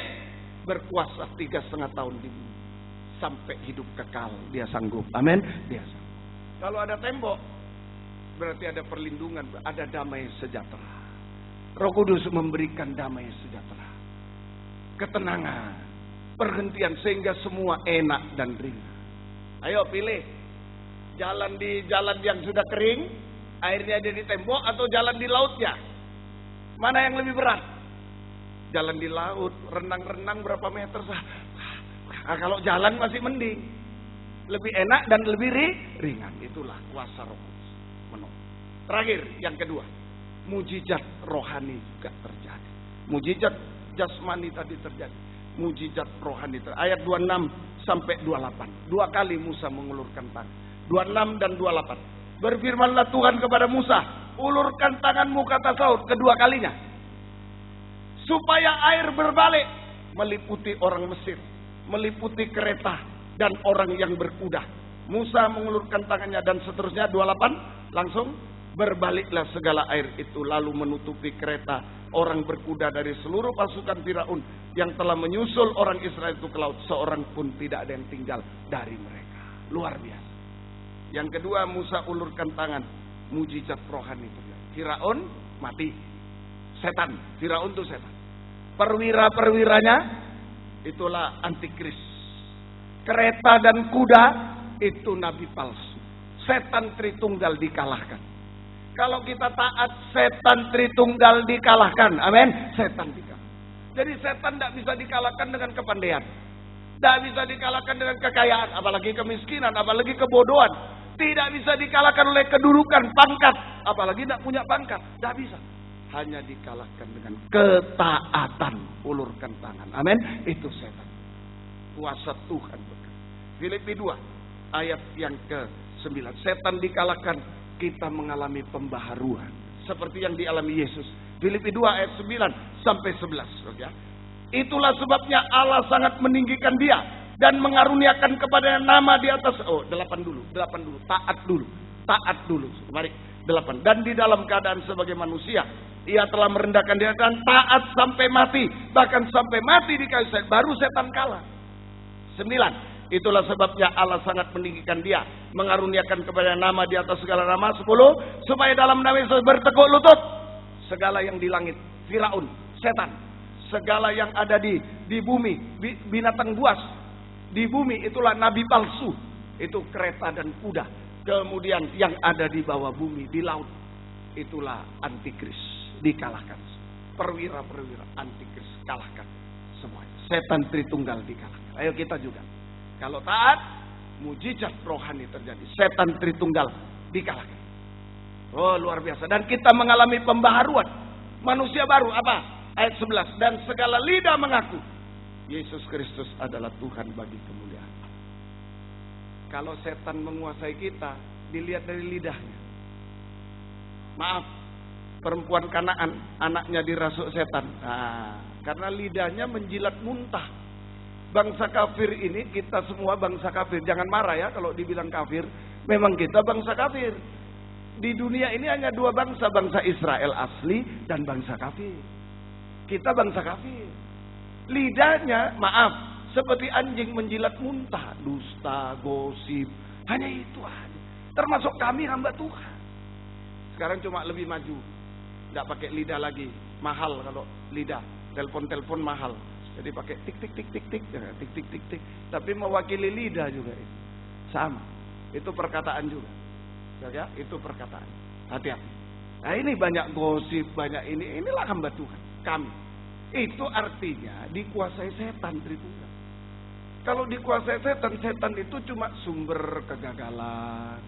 berkuasa 3,5 tahun di bumi. Sampai hidup kekal dia sanggup. Amin. Dia sanggup. Kalau ada tembok berarti ada perlindungan, ada damai sejahtera. Roh Kudus memberikan damai sejahtera, ketenangan, perhentian sehingga semua enak dan ringan. Ayo pilih. Jalan di jalan yang sudah kering, airnya ada di tembok, atau jalan di lautnya. Mana yang lebih berat? Jalan di laut, renang-renang berapa meter sah. Nah, kalau jalan masih mending, lebih enak dan lebih ringan. Itulah kuasa Roh Kudus menolong. Terakhir, yang kedua, mujizat rohani juga terjadi. Mujizat jasmani tadi terjadi, mujizat rohani terjadi. Ayat 26 sampai 28. 2 kali Musa mengulurkan tangan. 26 dan 28. Berfirmanlah Tuhan kepada Musa, ulurkan tanganmu, kata Saul, kedua kalinya, supaya air berbalik meliputi orang Mesir, meliputi kereta dan orang yang berkuda. Musa mengulurkan tangannya dan seterusnya. 28 langsung berbaliklah segala air itu lalu menutupi kereta orang berkuda dari seluruh pasukan Firaun yang telah menyusul orang Israel itu ke laut. Seorang pun tidak ada yang tinggal dari mereka. Luar biasa. Yang kedua, Musa ulurkan tangan mujizat rohani terjadi. Firaun mati. Setan. Firaun itu setan. Perwira-perwiranya itulah antikris. Kereta dan kuda itu nabi palsu. Setan Tritunggal dikalahkan. Kalau kita taat, setan Tritunggal dikalahkan. Amin. Setan dikalahkan. Jadi setan tidak bisa dikalahkan dengan kepandaian. Tidak bisa dikalahkan dengan kekayaan. Apalagi kemiskinan. Apalagi kebodohan. Tidak bisa dikalahkan oleh kedudukan, pangkat. Apalagi tidak punya pangkat. Tidak bisa. Hanya dikalahkan dengan ketaatan. Ulurkan tangan. Amin. Itu setan. Kuasa Tuhan bekerja. Filipi 2 ayat yang ke-9. Setan dikalahkan, kita mengalami pembaharuan seperti yang dialami Yesus. Filipi 2 ayat 9 sampai 11. Ya. Itulah sebabnya Allah sangat meninggikan dia dan mengaruniakan kepadanya nama di atas. 8 dulu. Taat dulu. Mari 8. Dan di dalam keadaan sebagai manusia, ia telah merendahkan diri dan taat sampai mati, bahkan sampai mati di kayu salib. Baru setan kalah. 9. Itulah sebabnya Allah sangat meninggikan dia, mengaruniakan kepada nama di atas segala nama. 10. Supaya dalam nama Yesus bertekuk lutut segala yang di langit, Firaun, setan, segala yang ada di bumi, binatang buas di bumi, itulah nabi palsu, itu kereta dan kuda. Kemudian yang ada di bawah bumi, di laut, itulah antikris, dikalahkan. Perwira-perwira antikris kalahkan semuanya. Setan Tritunggal dikalahkan. Ayo kita juga. Kalau taat, mujizat rohani terjadi. Setan Tritunggal dikalahkan. Oh, luar biasa. Dan kita mengalami pembaharuan. Manusia baru apa? Ayat 11. Dan segala lidah mengaku Yesus Kristus adalah Tuhan bagi kemuliaan. Kalau setan menguasai kita, dilihat dari lidahnya. Maaf, perempuan Kanaan, anaknya dirasuk setan. Karena lidahnya menjilat muntah. Bangsa kafir ini, kita semua bangsa kafir. Jangan marah ya kalau dibilang kafir. Memang kita bangsa kafir. Di dunia ini hanya 2 bangsa. Bangsa Israel asli dan bangsa kafir. Kita bangsa kafir. Lidahnya, maaf, seperti anjing menjilat muntah. Dusta, gosip. Hanya itu aja. Termasuk kami hamba Tuhan. Sekarang cuma lebih maju. Tidak pakai lidah lagi. Mahal kalau lidah. Telepon-telepon mahal. Jadi pakai tik tik tik tik tik, jangan tik tik tik tik. Tapi mewakili lidah juga itu. Sama. Itu perkataan juga. Ya, itu perkataan. Hati-hati. Nah, ini banyak gosip, banyak ini. Inilah hamba Tuhan. Kami. Itu artinya dikuasai setan Tritunggal. Kalau dikuasai setan, setan itu cuma sumber kegagalan,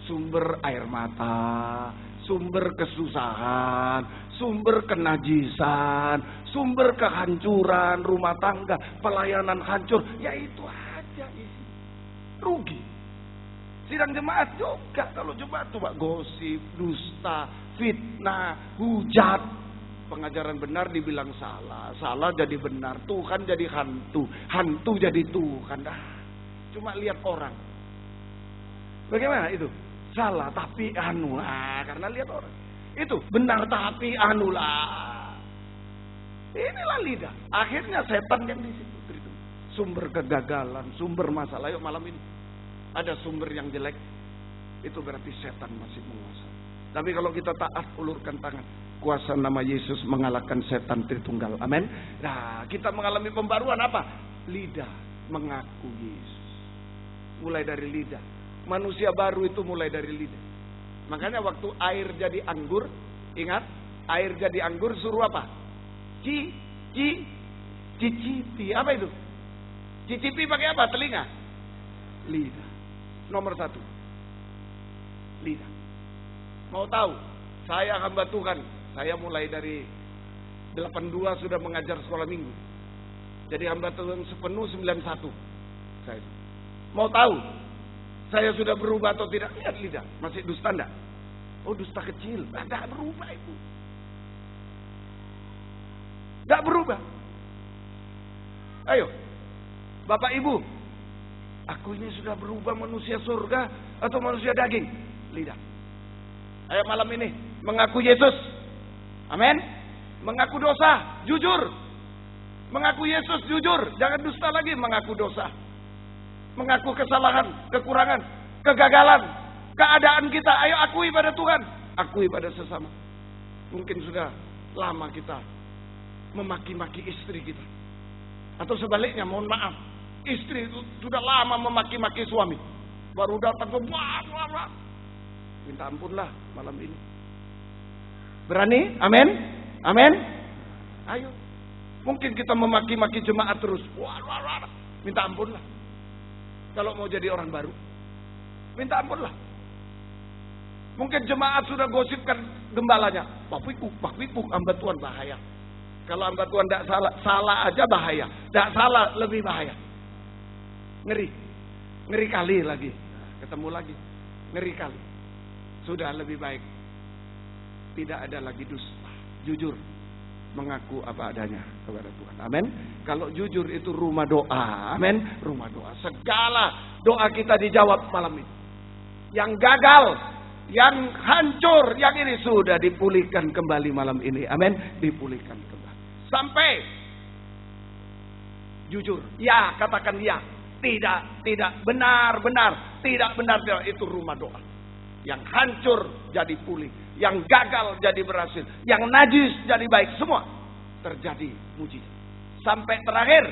sumber air mata, sumber kesusahan, sumber kenajisan, sumber kehancuran rumah tangga, pelayanan hancur. Ya itu aja isi. Rugi. Sidang jemaat juga. Kalau jemaat coba gosip, dusta, fitnah, hujat. Pengajaran benar dibilang salah, salah jadi benar, Tuhan jadi hantu, hantu jadi Tuhan. Cuma lihat orang. Bagaimana itu? Salah tapi anulah, karena lihat orang. Itu benar tapi anulah. Inilah lidah. Akhirnya setan yang di situ. Sumber kegagalan, sumber masalah. Yuk malam ini ada sumber yang jelek, itu berarti setan masih menguasai. Tapi kalau kita taat, ulurkan tangan, kuasa nama Yesus mengalahkan setan Tritunggal. Amin. Nah, kita mengalami pembaruan apa? Lidah mengaku Yesus. Mulai dari lidah. Manusia baru itu mulai dari lidah. Makanya waktu air jadi anggur, ingat, air jadi anggur suruh apa? Cicipi. Apa itu? Cicipi pakai apa? Telinga. Lidah. Nomor 1. Lidah. Mau tahu? Saya hamba Tuhan. Saya mulai dari 82 sudah mengajar sekolah minggu. Jadi hamba Tuhan sepenuh 91. Saya. Mau tahu? Saya sudah berubah atau tidak? Lihat lidah. Masih dusta enggak? Oh, dusta kecil. Enggak berubah itu. Enggak berubah. Ayo. Bapak Ibu. Aku ini sudah berubah manusia surga atau manusia daging? Lidah. Ayo malam ini. Mengaku Yesus. Amin. Mengaku dosa. Jujur. Mengaku Yesus jujur. Jangan dusta lagi. Mengaku dosa. Mengaku kesalahan, kekurangan, kegagalan, keadaan kita, ayo akui pada Tuhan, akui pada sesama. Mungkin sudah lama kita memaki-maki istri kita. Atau sebaliknya, mohon maaf, istri itu sudah lama memaki-maki suami. Baru datang ke wah. Minta ampunlah malam ini. Berani? Amin? Amin? Ayo. Mungkin kita memaki-maki jemaat terus. Wah. Minta ampunlah. Kalau mau jadi orang baru, minta ampunlah. Mungkin jemaat sudah gosipkan gembalanya. Pak Wiku, hamba Tuhan bahaya. Kalau hamba Tuhan tidak salah aja bahaya. Tidak salah lebih bahaya. Ngeri kali lagi. Ketemu lagi. Ngeri kali. Sudah lebih baik. Tidak ada lagi dusta. Jujur. Mengaku apa adanya kepada Tuhan. Amin. Kalau jujur itu rumah doa. Amin. Rumah doa. Segala doa kita dijawab malam ini. Yang gagal, yang hancur, yang ini sudah dipulihkan kembali malam ini. Amin. Dipulihkan kembali. Sampai jujur. Ya, katakan ya. Tidak. Benar. Tidak benar. Itu rumah doa. Yang hancur jadi pulih. Yang gagal jadi berhasil. Yang najis jadi baik. Semua terjadi mujizat. Sampai terakhir,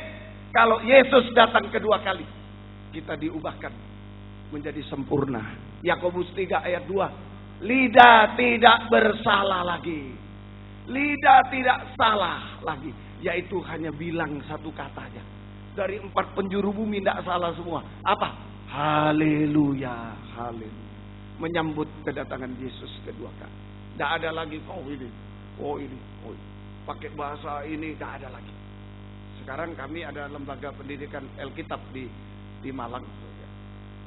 kalau Yesus datang kedua kali, kita diubahkan menjadi sempurna. Yakobus 3 ayat 2. Lidah tidak bersalah lagi. Lidah tidak salah lagi. Yaitu hanya bilang satu kata aja. Dari 4 penjuru bumi tidak salah semua. Apa? Haleluya. Haleluya. Menyambut kedatangan Yesus kedua kali. Tidak ada lagi ini. Pakai bahasa ini tidak ada lagi. Sekarang kami ada lembaga pendidikan Alkitab di Malang.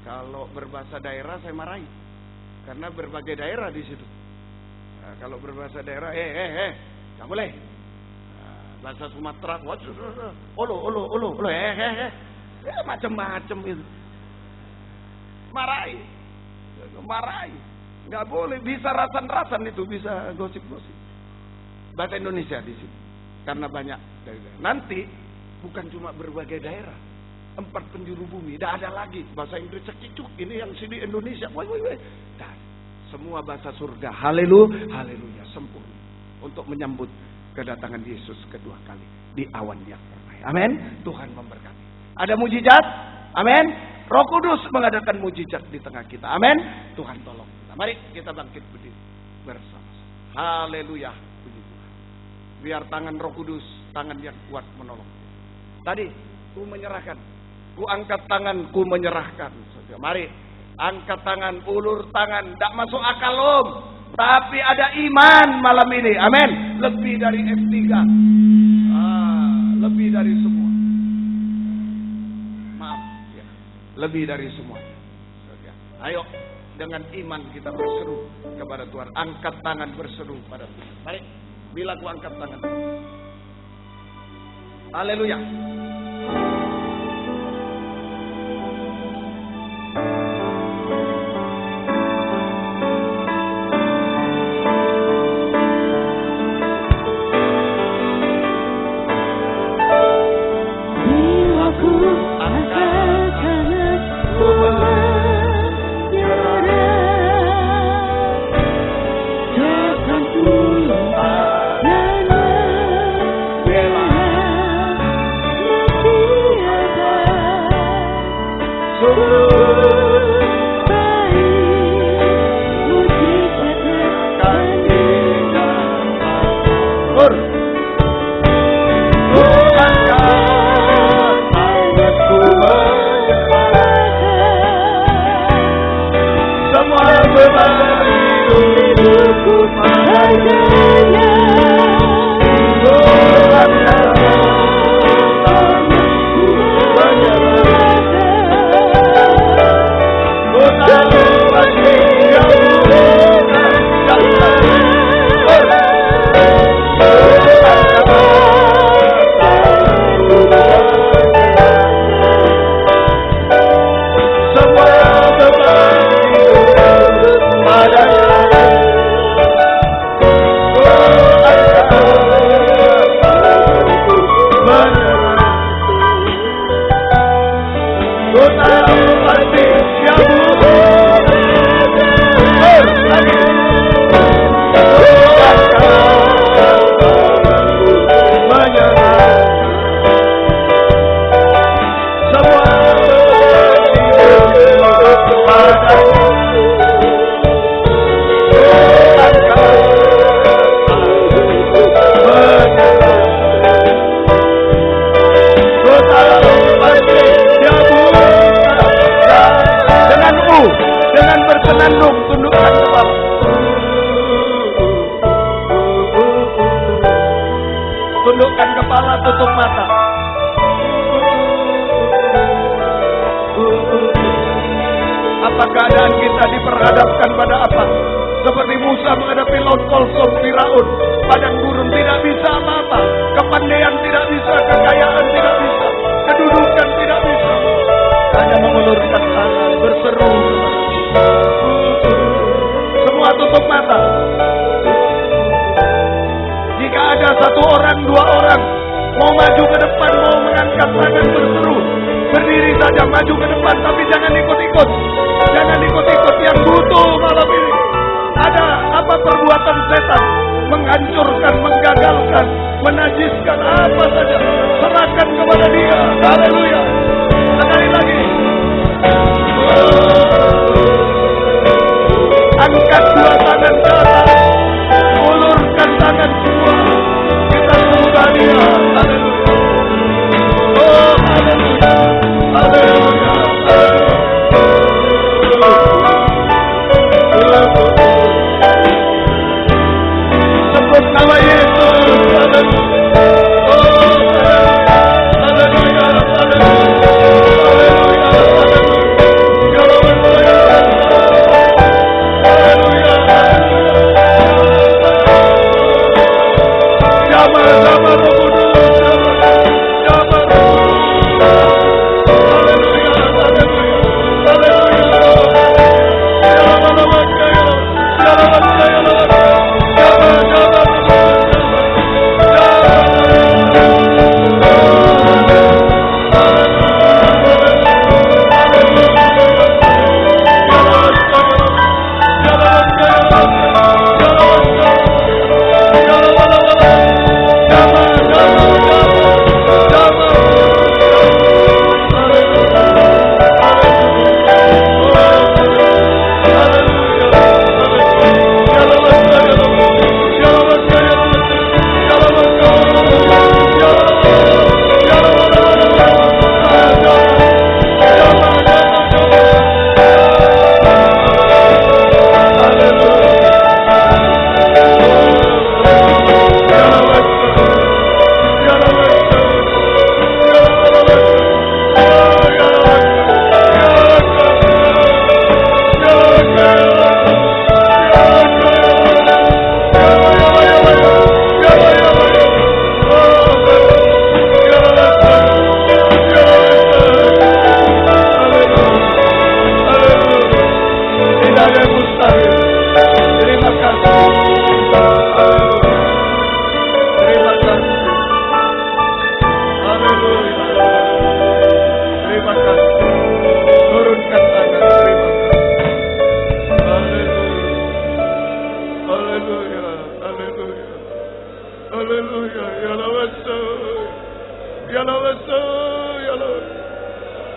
Kalau berbahasa daerah saya marahi. Karena berbagai daerah di situ. Nah, kalau berbahasa daerah, nggak boleh. Bahasa Sumatera, olo, macam-macam itu. Marahi, nggak boleh. Bisa rasan-rasan itu, bisa gosip-gosip. Bahasa Indonesia di situ, karena banyak daerah. Nanti bukan cuma berbagai daerah, 4 penjuru bumi, tidak ada lagi bahasa Inggris sekicuk. Ini yang sini Indonesia, dan semua bahasa surga. Haleluya, sempurna untuk menyambut kedatangan Yesus kedua kali di awan yang damai. Amin. Tuhan memberkati. Ada mujizat. Amin. Roh Kudus mengadakan mujizat di tengah kita. Amin. Tuhan tolong kita. Mari kita bangkit berdiri bersama-sama. Haleluya. Puji Tuhan. Biar tangan Roh Kudus, tangan yang kuat menolong. Tadi ku menyerahkan. Ku angkat tangan, ku menyerahkan. Mari angkat tangan, ulur tangan. Tidak masuk akal tapi ada iman malam ini. Amin. Lebih dari S3. Lebih dari semua. Maaf ya. Lebih dari semua. Ayo dengan iman kita berseru kepada Tuhan. Angkat tangan berseru pada Tuhan. Mari. Bila ku angkat tangan. Haleluya. tutup mata. Apa keadaan kita diperhadapkan pada apa? Seperti Musa menghadapi laut kolsom Firaun. Padang gurun tidak bisa apa-apa. Kepandaian tidak bisa, kekayaan tidak bisa, kedudukan tidak bisa. Hanya mengulurkan tangan, berseru. Semua tutup mata. Jika ada satu orang, dua orang mau maju ke depan, mau mengangkat tangan berseru, berdiri saja maju ke depan, tapi jangan ikut-ikut. Jangan ikut-ikut. Yang butuh malam ini, ada apa perbuatan setan, menghancurkan, menggagalkan, menajiskan apa saja, serahkan kepada Dia. Haleluya. Sekali lagi. Angkat dua tangan ke atas, ulurkan tangan semua. Kita sembah Dia. Haleluya. Oh, haleluya. Haleluya. Sebut nama Yesus.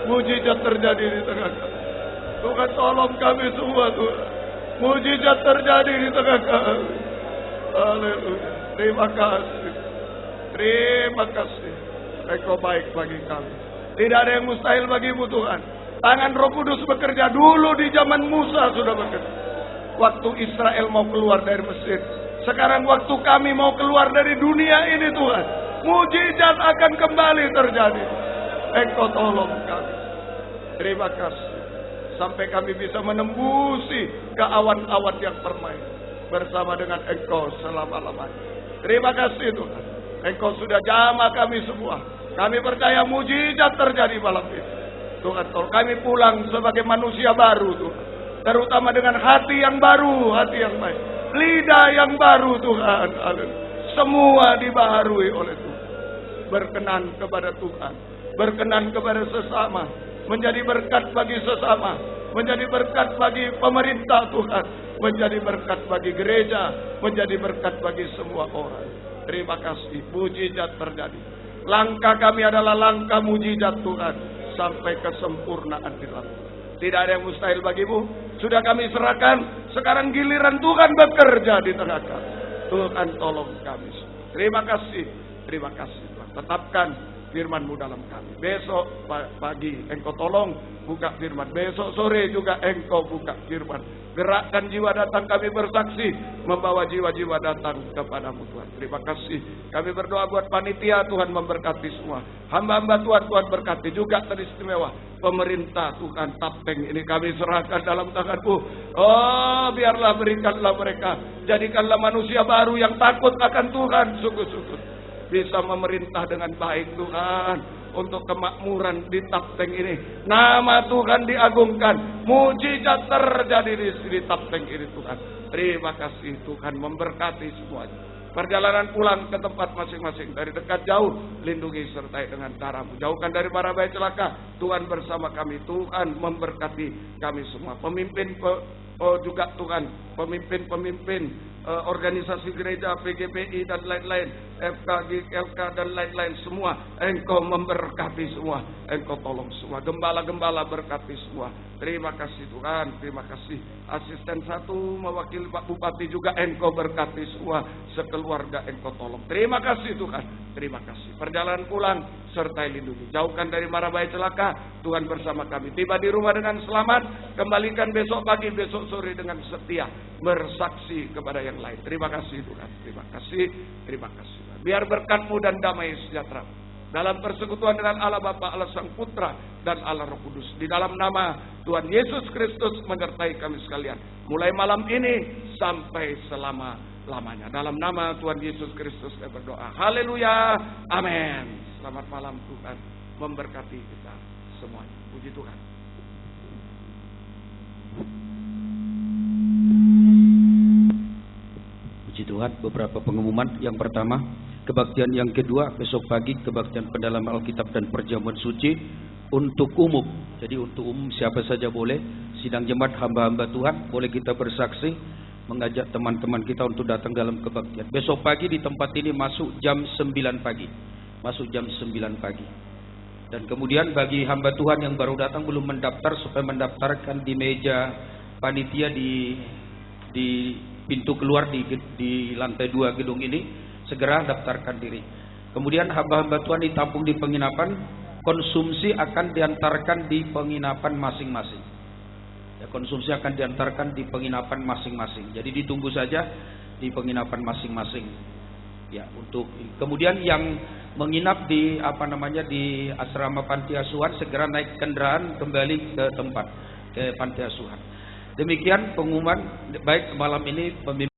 Mujizat terjadi di tengah kami. Tuhan tolong kami semua Tuhan. Mujizat terjadi di tengah kami. Haleluya. Terima kasih. Terima kasih. Engkau baik bagi kami. Tidak ada yang mustahil bagimu Tuhan. Tangan Roh Kudus bekerja dulu di zaman Musa sudah bekerja. Waktu Israel mau keluar dari Mesir. Sekarang waktu kami mau keluar dari dunia ini Tuhan. Mujizat akan kembali terjadi. Engkau tolong kami. Terima kasih. Sampai kami bisa menembusi ke awan-awan yang permai. Bersama dengan Engkau selama-lamanya. Terima kasih Tuhan. Engkau sudah jamah kami semua. Kami percaya mujizat terjadi malam ini. Tuhan tolong kami pulang sebagai manusia baru Tuhan. Terutama dengan hati yang baru, hati yang baik. Lidah yang baru Tuhan. Semua dibaharui oleh Tuhan. Berkenan kepada Tuhan. Berkenan kepada sesama. Menjadi berkat bagi sesama. Menjadi berkat bagi pemerintah Tuhan. Menjadi berkat bagi gereja. Menjadi berkat bagi semua orang. Terima kasih. Mujizat terjadi. Langkah kami adalah langkah mujizat Tuhan. Sampai kesempurnaan di dalam. Tidak ada yang mustahil bagimu. Sudah kami serahkan. Sekarang giliran Tuhan bekerja di tengah kami. Tuhan tolong kami. Terima kasih. Terima kasih. Tetapkan firman-Mu dalam kami. Besok pagi Engkau tolong buka firman. Besok sore juga Engkau buka firman. Gerakkan jiwa datang kami bersaksi, membawa jiwa-jiwa datang kepadamu Tuhan. Terima kasih. Kami berdoa buat panitia, Tuhan memberkati semua. Hamba-hamba Tuhan, Tuhan berkati juga teristimewa. Pemerintah Tuhan, Tapteng ini kami serahkan dalam tangan-Mu. Oh, biarlah berikanlah mereka. Jadikanlah manusia baru yang takut akan Tuhan. Sungguh-sungguh bisa memerintah dengan baik Tuhan. Untuk kemakmuran di Tapteng ini, nama Tuhan diagungkan, mujizat terjadi di Tapteng ini Tuhan. Terima kasih Tuhan, memberkati semuanya. Perjalanan pulang ke tempat masing-masing, dari dekat jauh, lindungi sertai dengan darah-Mu. Jauhkan dari para bahaya celaka. Tuhan bersama kami, Tuhan memberkati kami semua. Pemimpin juga Tuhan, pemimpin organisasi gereja, PGPI dan lain-lain, FKG, LK dan lain-lain semua, Engkau memberkati semua, Engkau tolong semua, gembala-gembala berkati semua. Terima kasih Tuhan, terima kasih. Asisten 1 mewakili Pak Bupati juga Engkau berkati semua, sekeluarga Engkau tolong. Terima kasih Tuhan, terima kasih. Perjalanan pulang sertai lindungi, jauhkan dari mara bahaya celaka. Tuhan bersama kami, tiba di rumah dengan selamat, kembalikan besok pagi, besok sore dengan setia, bersaksi kepada yang lain. Terima kasih Tuhan, terima kasih, terima kasih. Biar berkat-Mu dan damai sejahtera dalam persekutuan dengan Allah Bapa, Allah Sang Putra dan Allah Roh Kudus, di dalam nama Tuhan Yesus Kristus menyertai kami sekalian, mulai malam ini sampai selama-lamanya. Dalam nama Tuhan Yesus Kristus saya berdoa. Haleluya, amin. Selamat malam, Tuhan memberkati kita semuanya. Puji Tuhan. Puji Tuhan. Beberapa pengumuman. Yang pertama, kebaktian yang kedua besok pagi, kebaktian pendalaman Alkitab dan perjamuan suci untuk umum. Jadi untuk umum siapa saja boleh. Sidang jemaat hamba-hamba Tuhan boleh kita bersaksi, mengajak teman-teman kita untuk datang dalam kebaktian. Besok pagi di tempat ini masuk jam 9 pagi. Masuk jam 9 pagi. Dan kemudian bagi hamba Tuhan yang baru datang belum mendaftar, supaya mendaftarkan di meja panitia di pintu keluar di lantai 2 gedung ini, segera daftarkan diri. Kemudian hamba-hamba Tuhan ditampung di penginapan, konsumsi akan diantarkan di penginapan masing-masing. Ya, konsumsi akan diantarkan di penginapan masing-masing. Jadi ditunggu saja di penginapan masing-masing. Ya, untuk kemudian yang menginap di di asrama panti asuhan segera naik kendaraan kembali ke tempat, ke panti asuhan. Demikian pengumuman baik malam ini pemimpin